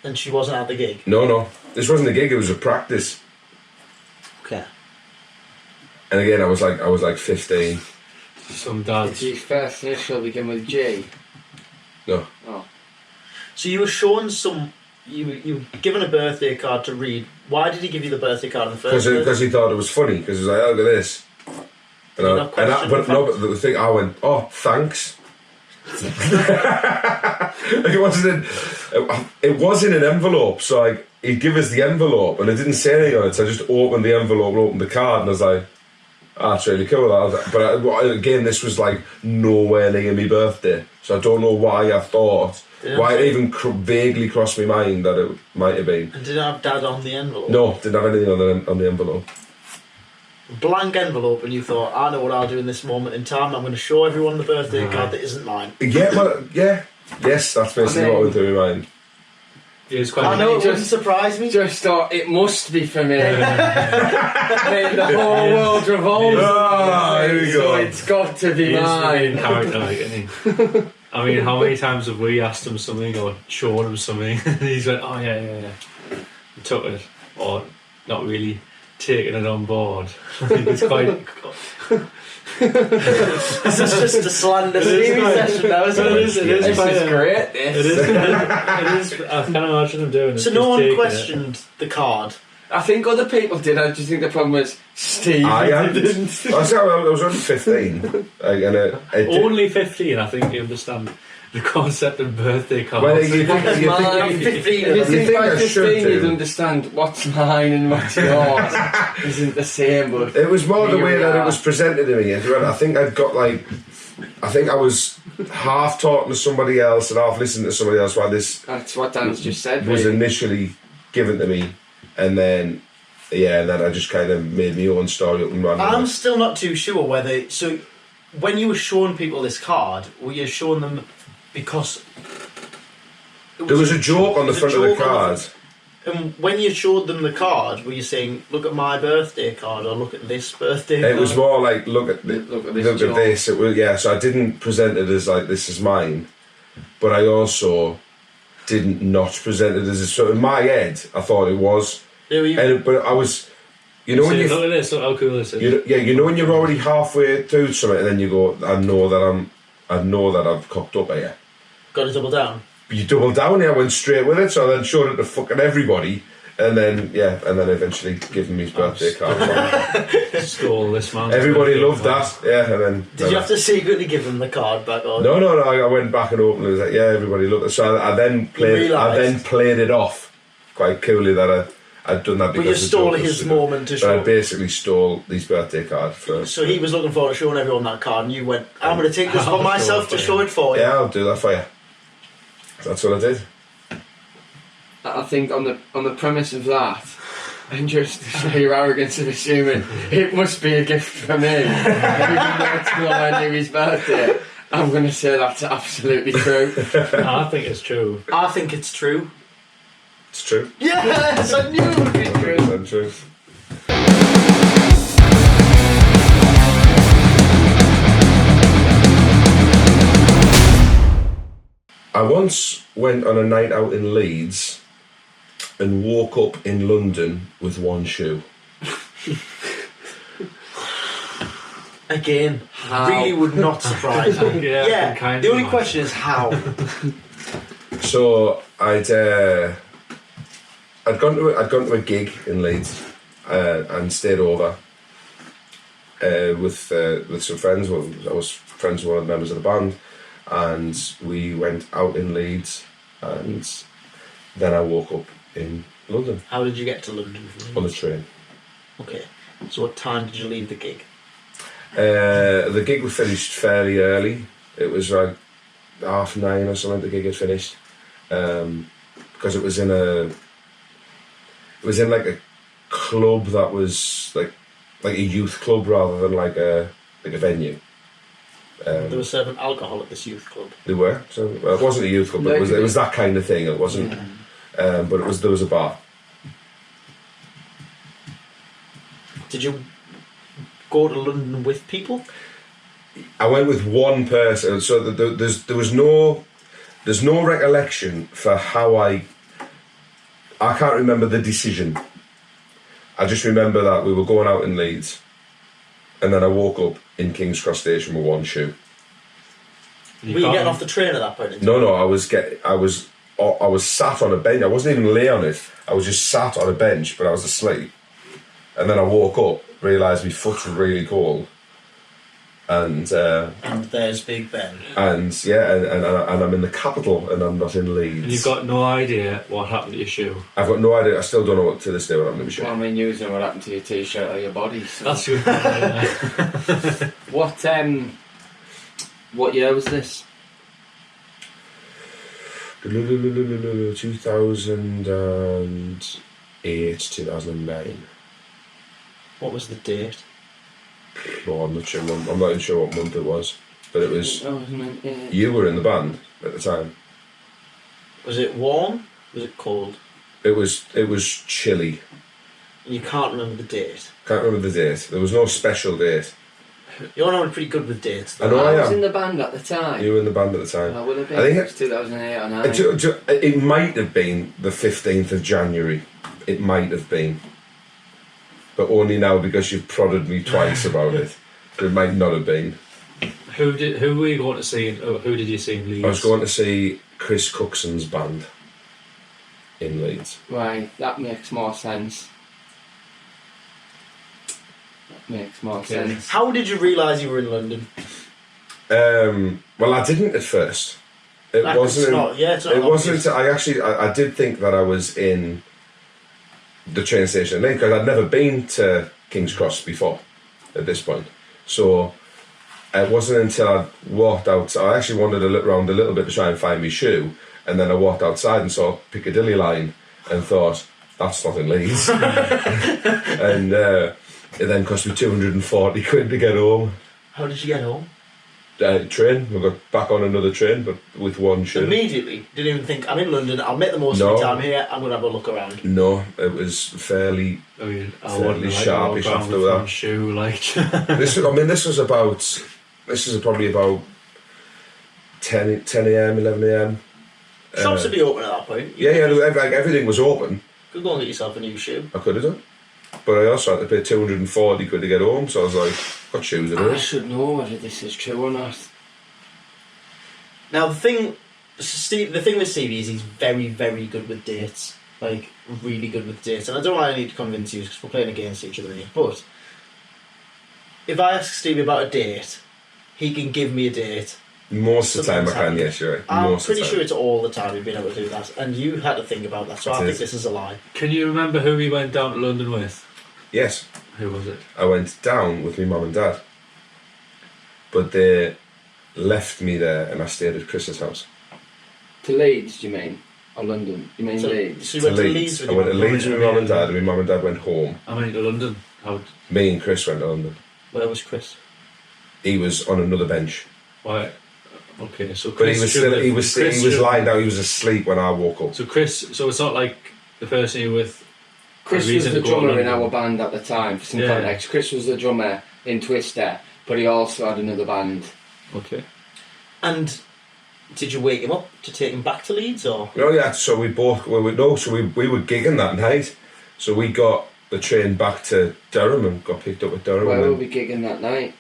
[SPEAKER 2] and she wasn't at the gig?
[SPEAKER 1] No. This wasn't a gig, it was a practice.
[SPEAKER 2] Okay.
[SPEAKER 1] And again, I was like 15.
[SPEAKER 3] Some
[SPEAKER 4] Did
[SPEAKER 3] dads.
[SPEAKER 4] your first initial begin with G?
[SPEAKER 1] No.
[SPEAKER 4] Oh.
[SPEAKER 2] So you were showing you were given a birthday card to read. Why did he give you the birthday card in the first place?
[SPEAKER 1] Because he thought it was funny. Because he was like, oh, look at this.
[SPEAKER 2] Did you not question the fact?
[SPEAKER 1] But the thing, I went, oh, thanks. Like it was in an envelope, so like he'd give us the envelope and it didn't say anything on it, so I just opened the envelope and opened the card and I was like, that's really cool. Again, this was like nowhere near my birthday, so I don't know why I thought, why it even vaguely crossed my mind that it might have been.
[SPEAKER 2] And did it have Dad on the envelope?
[SPEAKER 1] No, didn't have anything on the envelope.
[SPEAKER 2] Blank envelope, and you thought, I know what I'll do in this moment in time. I'm going to show everyone the birthday card that isn't mine.
[SPEAKER 1] Yeah, well, yeah. Yes, that's basically what went through my mind.
[SPEAKER 3] It was quite.
[SPEAKER 2] I know, it
[SPEAKER 4] just-
[SPEAKER 2] wouldn't surprise me.
[SPEAKER 4] Just thought it must be for me. The whole world revolves.
[SPEAKER 1] Ah, here we
[SPEAKER 4] so
[SPEAKER 1] go.
[SPEAKER 4] it's got to be mine.
[SPEAKER 3] Character, like, isn't he? I mean, how many times have we asked him something or shown him something and he's like, oh yeah. He took it, or not really taking it on board. I think it's quite.
[SPEAKER 2] This is just a slander
[SPEAKER 3] It is
[SPEAKER 2] series
[SPEAKER 3] quite-
[SPEAKER 2] session now, isn't
[SPEAKER 3] It
[SPEAKER 2] it?
[SPEAKER 3] is
[SPEAKER 4] This
[SPEAKER 3] quite
[SPEAKER 4] is
[SPEAKER 3] a-
[SPEAKER 4] great.
[SPEAKER 3] It is. I can't imagine him doing it.
[SPEAKER 2] So
[SPEAKER 3] just
[SPEAKER 2] no one
[SPEAKER 3] taking it.
[SPEAKER 2] questioned the card.
[SPEAKER 4] I think other people did. I just think the problem was Steve
[SPEAKER 1] I
[SPEAKER 4] didn't.
[SPEAKER 1] was only 15. Like, and it did-
[SPEAKER 3] Only 15, I think you understand the concept of birthday cards.
[SPEAKER 1] Well, you think-
[SPEAKER 4] What's
[SPEAKER 1] you think-
[SPEAKER 4] mine?
[SPEAKER 2] I'm 15
[SPEAKER 4] If you
[SPEAKER 2] and
[SPEAKER 4] think
[SPEAKER 1] think
[SPEAKER 4] by
[SPEAKER 1] I should
[SPEAKER 4] 15
[SPEAKER 1] do.
[SPEAKER 4] you'd understand what's mine and what's yours isn't the same, but
[SPEAKER 1] It was more the
[SPEAKER 4] Here
[SPEAKER 1] way
[SPEAKER 4] we
[SPEAKER 1] that
[SPEAKER 4] are.
[SPEAKER 1] it was presented to me. I think I was half talking to somebody else and half listening to somebody else while this
[SPEAKER 4] that's what Dan's just said.
[SPEAKER 1] was
[SPEAKER 4] really.
[SPEAKER 1] initially given to me, and then I just kind of made my own story up and ran with
[SPEAKER 2] I'm
[SPEAKER 1] it.
[SPEAKER 2] still not too sure whether. So, when you were showing people this card, were you showing them because
[SPEAKER 1] There was a joke on the front of the card.
[SPEAKER 2] And when you showed them the card, were you saying, "Look at my birthday card" or "Look at this birthday card"?
[SPEAKER 1] It was more like look at this.
[SPEAKER 4] this joke.
[SPEAKER 1] It was So I didn't present it as like this is mine, but I also didn't not present it as so in my head I thought it was.
[SPEAKER 2] There you-
[SPEAKER 1] But I was, you know,
[SPEAKER 3] So
[SPEAKER 1] when
[SPEAKER 3] look
[SPEAKER 1] you,
[SPEAKER 3] at this, look how cool this is.
[SPEAKER 1] you know when you're already halfway through something, and then you go, I know that I've cocked up here.
[SPEAKER 2] got to double down.
[SPEAKER 1] You double down. I went straight with it, so I then showed it to fucking everybody, and then eventually give him his birthday card.
[SPEAKER 3] Stole this man.
[SPEAKER 1] Everybody loved that, yeah. And then
[SPEAKER 2] Did you have to secretly give them the card back? Or
[SPEAKER 1] No. I went back and opened it. It was like, yeah, everybody loved it. So I then played it off quite coolly that I'd done that.
[SPEAKER 2] But you
[SPEAKER 1] because the
[SPEAKER 2] stole
[SPEAKER 1] joke was
[SPEAKER 2] his
[SPEAKER 1] so good.
[SPEAKER 2] moment to
[SPEAKER 1] But I
[SPEAKER 2] show.
[SPEAKER 1] basically stole his birthday card first.
[SPEAKER 2] So he was looking forward to showing everyone that card, and you went, "I'm going to take this upon myself to show it for you."
[SPEAKER 1] Yeah, I'll do that for you. That's what I did.
[SPEAKER 4] I think on the premise of that, and just your arrogance of assuming it must be a gift from him, even though it's nowhere near his birthday. I'm going to say that's absolutely true.
[SPEAKER 3] I think it's true.
[SPEAKER 2] I think it's true.
[SPEAKER 1] It's true.
[SPEAKER 2] Yes, I knew it would be true.
[SPEAKER 1] 100% true. I once went on a night out in Leeds and woke up in London with one shoe.
[SPEAKER 2] Again,
[SPEAKER 4] How?
[SPEAKER 2] really would not surprise me.
[SPEAKER 3] Yeah, I can kind
[SPEAKER 2] the
[SPEAKER 3] of
[SPEAKER 2] only
[SPEAKER 3] imagine.
[SPEAKER 2] question is how.
[SPEAKER 1] So I'd gone to a gig in Leeds and stayed over with some friends. Well, I was friends with one of the members of the band, and we went out in Leeds, and then I woke up in London
[SPEAKER 2] How did you get to London?
[SPEAKER 1] on the train.
[SPEAKER 2] Okay, so what time did you leave the gig?
[SPEAKER 1] The gig was finished fairly early. It was like 9:30 or something. The gig had finished because it was in like a club that was like a youth club rather than like a venue.
[SPEAKER 2] They were serving alcohol at this youth club.
[SPEAKER 1] They were, so well, it wasn't a youth club, but it was that kind of thing. It wasn't, but there was a bar.
[SPEAKER 2] Did you go to London with people?
[SPEAKER 1] I went with one person, so there's no recollection for how I can't remember the decision. I just remember that we were going out in Leeds, and then I woke up in King's Cross Station with one shoe.
[SPEAKER 2] Were you getting off the train at that point in time?
[SPEAKER 1] No, I was sat on a bench. I wasn't even lay on it. I was just sat on a bench, but I was asleep. And then I woke up, realised my foot was really cold, and
[SPEAKER 2] there's Big Ben.
[SPEAKER 1] and I'm in the capital, and I'm not in Leeds.
[SPEAKER 3] And you've got no idea what happened to your shoe.
[SPEAKER 1] I've got no idea. I still don't know what to this day what happened to my shoe.
[SPEAKER 4] Well, I mean, you know what happened to your t-shirt or your body. So.
[SPEAKER 3] That's your
[SPEAKER 4] What year was this?
[SPEAKER 1] 2008, 2009.
[SPEAKER 2] What was the date?
[SPEAKER 1] No, I'm not sure. I'm not even sure what month it was, but it was.
[SPEAKER 4] Oh, wasn't it?
[SPEAKER 1] You were in the band at the time.
[SPEAKER 2] Was it warm? Was it cold?
[SPEAKER 1] It was chilly.
[SPEAKER 2] You can't remember the date.
[SPEAKER 1] Can't remember the date. There was no special date.
[SPEAKER 2] You're normally pretty good with dates.
[SPEAKER 1] I know
[SPEAKER 4] I
[SPEAKER 1] I
[SPEAKER 4] was
[SPEAKER 1] am.
[SPEAKER 4] in the band at the time.
[SPEAKER 1] You were in the band at the time.
[SPEAKER 4] I would have been.
[SPEAKER 1] I think
[SPEAKER 4] It was 2008 or 9.
[SPEAKER 1] It might have been the 15th of January. It might have been. But only now because you've prodded me twice about it. It might not have been.
[SPEAKER 3] Who were you going to see? Who did you see in Leeds?
[SPEAKER 1] I was going to see Chris Cookson's band in Leeds.
[SPEAKER 4] Right, that makes more sense. That makes more sense.
[SPEAKER 2] How did you realise you were in London?
[SPEAKER 1] Well, I didn't at first. It wasn't.
[SPEAKER 2] It's not
[SPEAKER 1] It wasn't.
[SPEAKER 2] obvious.
[SPEAKER 1] Until I did think that I was in the train station in Leeds because I'd never been to King's Cross before at this point. So it wasn't until I walked out. I actually wandered around a little bit to try and find my shoe, and then I walked outside and saw Piccadilly line and thought, that's not in Leeds. And it then cost me 240 quid to get home.
[SPEAKER 2] How did you get home?
[SPEAKER 1] Train. We got back on another train, but with one shoe.
[SPEAKER 2] Immediately. Didn't even think, I'm in London, I'll make the most of my time here, I'm going to have a look around.
[SPEAKER 1] No, it was fairly.
[SPEAKER 3] I mean, I
[SPEAKER 1] Fairly
[SPEAKER 3] wouldn't like
[SPEAKER 1] sharpish
[SPEAKER 3] to walk around
[SPEAKER 1] after
[SPEAKER 3] with
[SPEAKER 1] that.
[SPEAKER 3] one shoe, like.
[SPEAKER 1] This was probably about 10 a.m, 11 a.m.
[SPEAKER 2] Shops would be open at that point.
[SPEAKER 1] Yeah, like everything was open.
[SPEAKER 2] Could go and get yourself a new shoe.
[SPEAKER 1] I could have done, but I also had to pay 240 quid to get home. So I was like, "What shoes are
[SPEAKER 4] I
[SPEAKER 1] those?"
[SPEAKER 4] should know whether this is true or not.
[SPEAKER 2] Now the thing with Steve is he's very, very good with dates. Like, really good with dates. And I don't really need to convince you because we're playing against each other here. But if I ask Stevie about a date, he can give me a date.
[SPEAKER 1] Most of the time, I
[SPEAKER 2] Something's
[SPEAKER 1] can. Yes, you're right.
[SPEAKER 2] I'm
[SPEAKER 1] Most
[SPEAKER 2] pretty
[SPEAKER 1] of the
[SPEAKER 2] sure
[SPEAKER 1] time.
[SPEAKER 2] it's all the time you've been able to do that. And you had to think about that. So I think this is a lie.
[SPEAKER 3] Can you remember who we went down to London with?
[SPEAKER 1] Yes,
[SPEAKER 3] Who was it?
[SPEAKER 1] I went down with my mum and dad, but they left me there, and I stayed at Chris's house.
[SPEAKER 4] To Leeds, do you mean? Or London? You mean
[SPEAKER 2] So,
[SPEAKER 4] Leeds?
[SPEAKER 2] so you went to Leeds with
[SPEAKER 1] I
[SPEAKER 2] your
[SPEAKER 1] went to
[SPEAKER 2] mum?
[SPEAKER 1] Leeds with my mum and dad, and my mum and dad went home.
[SPEAKER 3] I mean, to London. How?
[SPEAKER 1] Me and Chris went to London.
[SPEAKER 2] Where was Chris?
[SPEAKER 1] He was on another bench.
[SPEAKER 3] Why? Okay, so
[SPEAKER 1] But he
[SPEAKER 3] Chris
[SPEAKER 1] was
[SPEAKER 3] should
[SPEAKER 1] still
[SPEAKER 3] have-
[SPEAKER 1] he was
[SPEAKER 3] Chris
[SPEAKER 1] he was
[SPEAKER 3] should-
[SPEAKER 1] lying down. He was asleep when I woke up.
[SPEAKER 3] So it's not like the person who with
[SPEAKER 4] Chris
[SPEAKER 3] a
[SPEAKER 4] was
[SPEAKER 3] reason
[SPEAKER 4] the
[SPEAKER 3] to go
[SPEAKER 4] drummer
[SPEAKER 3] on
[SPEAKER 4] in
[SPEAKER 3] London.
[SPEAKER 4] our band at the time, for some
[SPEAKER 3] Yeah.
[SPEAKER 4] context. Chris was the drummer in Twister, but he also had another band.
[SPEAKER 3] Okay.
[SPEAKER 2] And did you wake him up to take him back to Leeds, or?
[SPEAKER 1] Oh yeah, so we both we were gigging that night. So we got the train back to Durham and got picked up at Durham.
[SPEAKER 4] Where
[SPEAKER 1] and
[SPEAKER 4] were
[SPEAKER 1] then,
[SPEAKER 4] we gigging that night?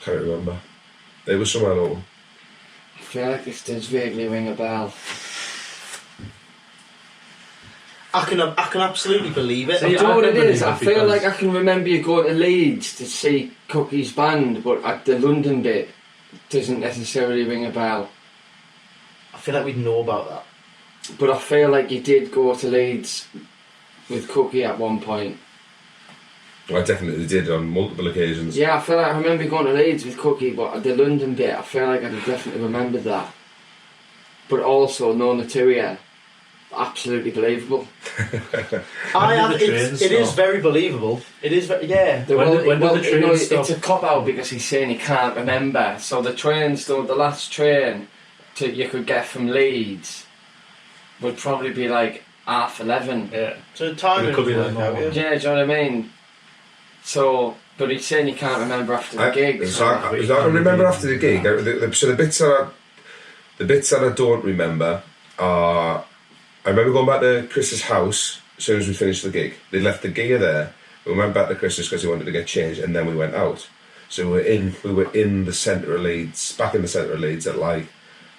[SPEAKER 1] can't remember. It was somewhere local.
[SPEAKER 4] I feel like this does vaguely ring a bell.
[SPEAKER 2] I can absolutely believe it.
[SPEAKER 3] See,
[SPEAKER 4] Do you know what it
[SPEAKER 3] can
[SPEAKER 4] is?
[SPEAKER 3] believe
[SPEAKER 4] I
[SPEAKER 3] it
[SPEAKER 4] feel
[SPEAKER 3] because-
[SPEAKER 4] like I can remember you going to Leeds to see Cookie's band, but at the London bit doesn't necessarily ring a bell.
[SPEAKER 2] I feel like we'd know about that.
[SPEAKER 4] But I feel like you did go to Leeds with Cookie at one point.
[SPEAKER 1] I definitely did on multiple occasions.
[SPEAKER 4] Yeah, I feel like I remember going to Leeds with Cookie, but at the London bit, I feel like I'd have definitely remembered that. But also, knowing the two of you, absolutely believable.
[SPEAKER 2] It is very believable. It is very, yeah.
[SPEAKER 3] When did the train stop?
[SPEAKER 4] It's a cop out because he's saying he can't remember. So the last train you could get from Leeds would probably be like 11:30.
[SPEAKER 3] Yeah.
[SPEAKER 2] So the timing
[SPEAKER 3] It could be
[SPEAKER 2] was
[SPEAKER 3] like
[SPEAKER 2] worked out,
[SPEAKER 3] more.
[SPEAKER 2] yeah.
[SPEAKER 4] Yeah, do you know what I mean? So, but he's saying he can't remember after the gig.
[SPEAKER 1] So I can remember after the gig. So the bits that I don't remember are, I remember going back to Chris's house as soon as we finished the gig. They left the gear there. We went back to Chris's because he wanted to get changed, and then we went out. So we were in the centre of Leeds, back in the centre of Leeds at like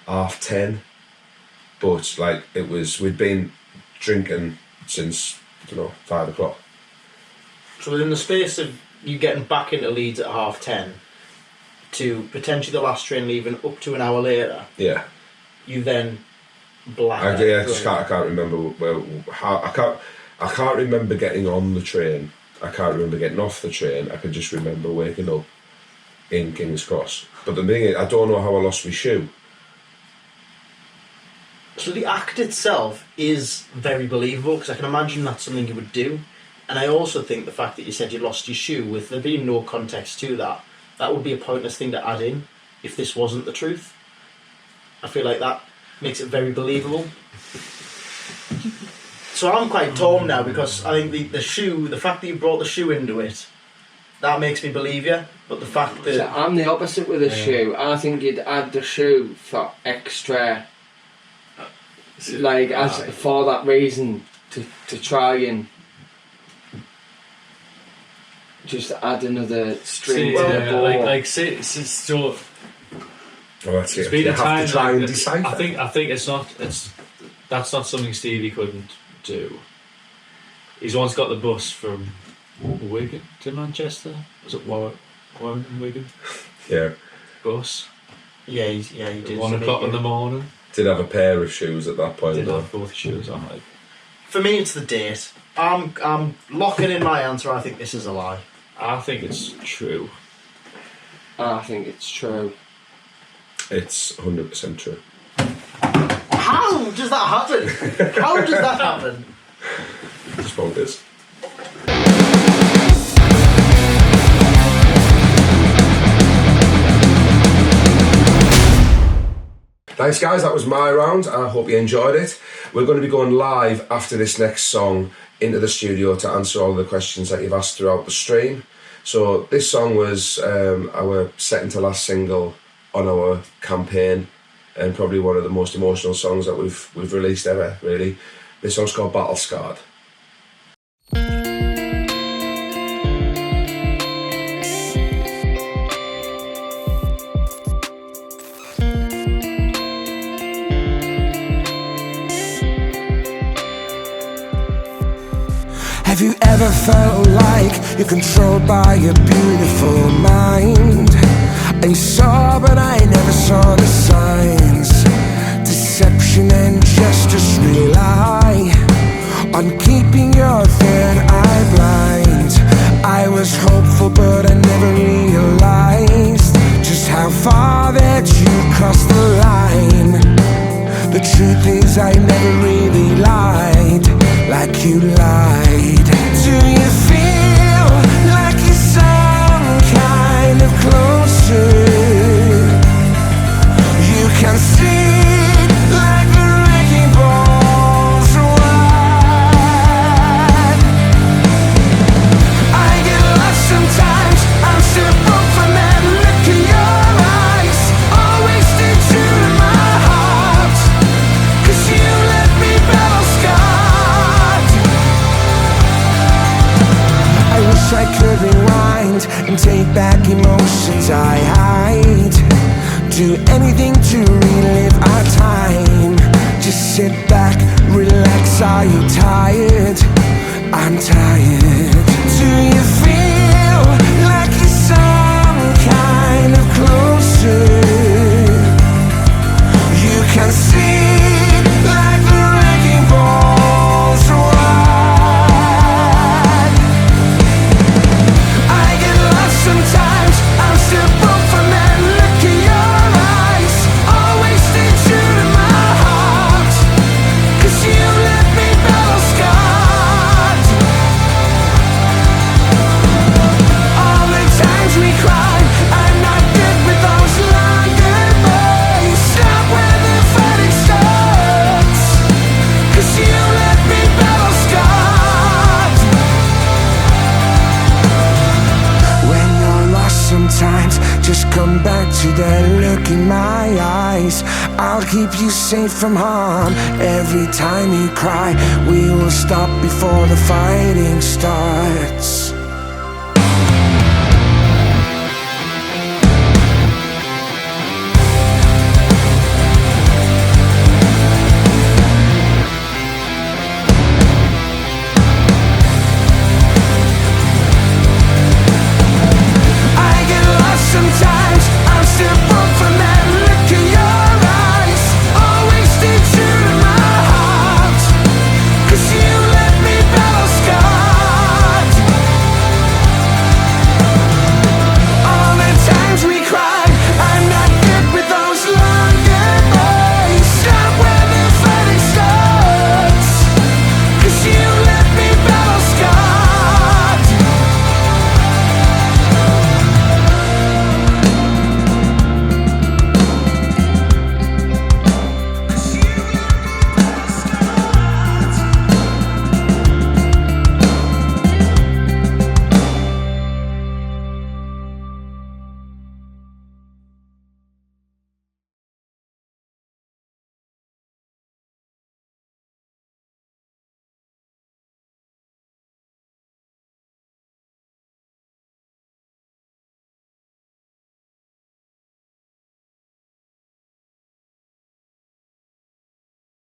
[SPEAKER 1] 10:30. But like we'd been drinking since 5 o'clock.
[SPEAKER 2] So within the space of you getting back into Leeds at 10:30 to potentially the last train leaving up to an hour later,
[SPEAKER 1] Yeah.
[SPEAKER 2] you then black out.
[SPEAKER 1] I can't remember I can't remember getting on the train. I can't remember getting off the train. I can just remember waking up in King's Cross. But the thing is, I don't know how I lost my shoe.
[SPEAKER 2] So the act itself is very believable because I can imagine that's something you would do. And I also think the fact that you said you lost your shoe, with there being no context to that, that would be a pointless thing to add in if this wasn't the truth. I feel like that makes it very believable. So I'm quite torn now because I think the shoe, the fact that you brought the shoe into it, that makes me believe you. But the fact
[SPEAKER 4] So
[SPEAKER 2] that
[SPEAKER 4] I'm the opposite with the shoe. I think you'd add the shoe for extra, like as for that reason to try and just add another string to the bow.
[SPEAKER 3] So
[SPEAKER 1] Oh, that's
[SPEAKER 3] it's
[SPEAKER 1] it.
[SPEAKER 3] been
[SPEAKER 1] You
[SPEAKER 3] a
[SPEAKER 1] have
[SPEAKER 3] time
[SPEAKER 1] to try
[SPEAKER 3] like
[SPEAKER 1] and
[SPEAKER 3] that-
[SPEAKER 1] decipher.
[SPEAKER 3] I think that's not something Stevie couldn't do. He's once got the bus from Wigan to Manchester. Was it Warren Wigan
[SPEAKER 1] Yeah.
[SPEAKER 3] bus?
[SPEAKER 2] he did.
[SPEAKER 3] 1 o'clock in the morning.
[SPEAKER 1] Did have a pair of shoes at that point
[SPEAKER 3] Did
[SPEAKER 1] though.
[SPEAKER 3] have both shoes on. Like,
[SPEAKER 2] For me, it's the date. I'm locking in my answer. I think this is a lie.
[SPEAKER 3] I think it's true.
[SPEAKER 4] I think it's true.
[SPEAKER 1] It's 100% true.
[SPEAKER 2] How does that happen? How does that happen?
[SPEAKER 1] Just bonkers. Thanks guys, that was my round. I hope you enjoyed it. We're going to be going live after this next song into the studio to answer all the questions that you've asked throughout the stream. So this song was our second to last single on our campaign, and probably one of the most emotional songs that we've released ever, really. This song's called Battle Scarred.
[SPEAKER 5] Have you ever felt like you're controlled by your beautiful mind? I saw, but I never saw the signs. Deception and justice rely on keeping your third eye blind. I was hopeful, but I never realized just how far that you crossed the line. The truth is I never really lied like you lied. Do you feel like you're some kind of closer? I could rewind and take back emotions I hide. Do anything to relive our time. Just sit back, relax. Are you tired? I'm tired. Do you feel like you're some kind of closer? You can see like the wrecking balls wide. I get lost sometimes. I'm still broke from that look in your eyes. Always stay true to my heart, 'cause you left me battle scarred. All the times we cried, I'm not good with those long goodbyes. Stop when the fighting starts, 'cause you left me battle scarred. When you're lost sometimes, just come back to that look in my eyes. I'll keep you safe from harm. Every time you cry, we will stop before the fighting starts.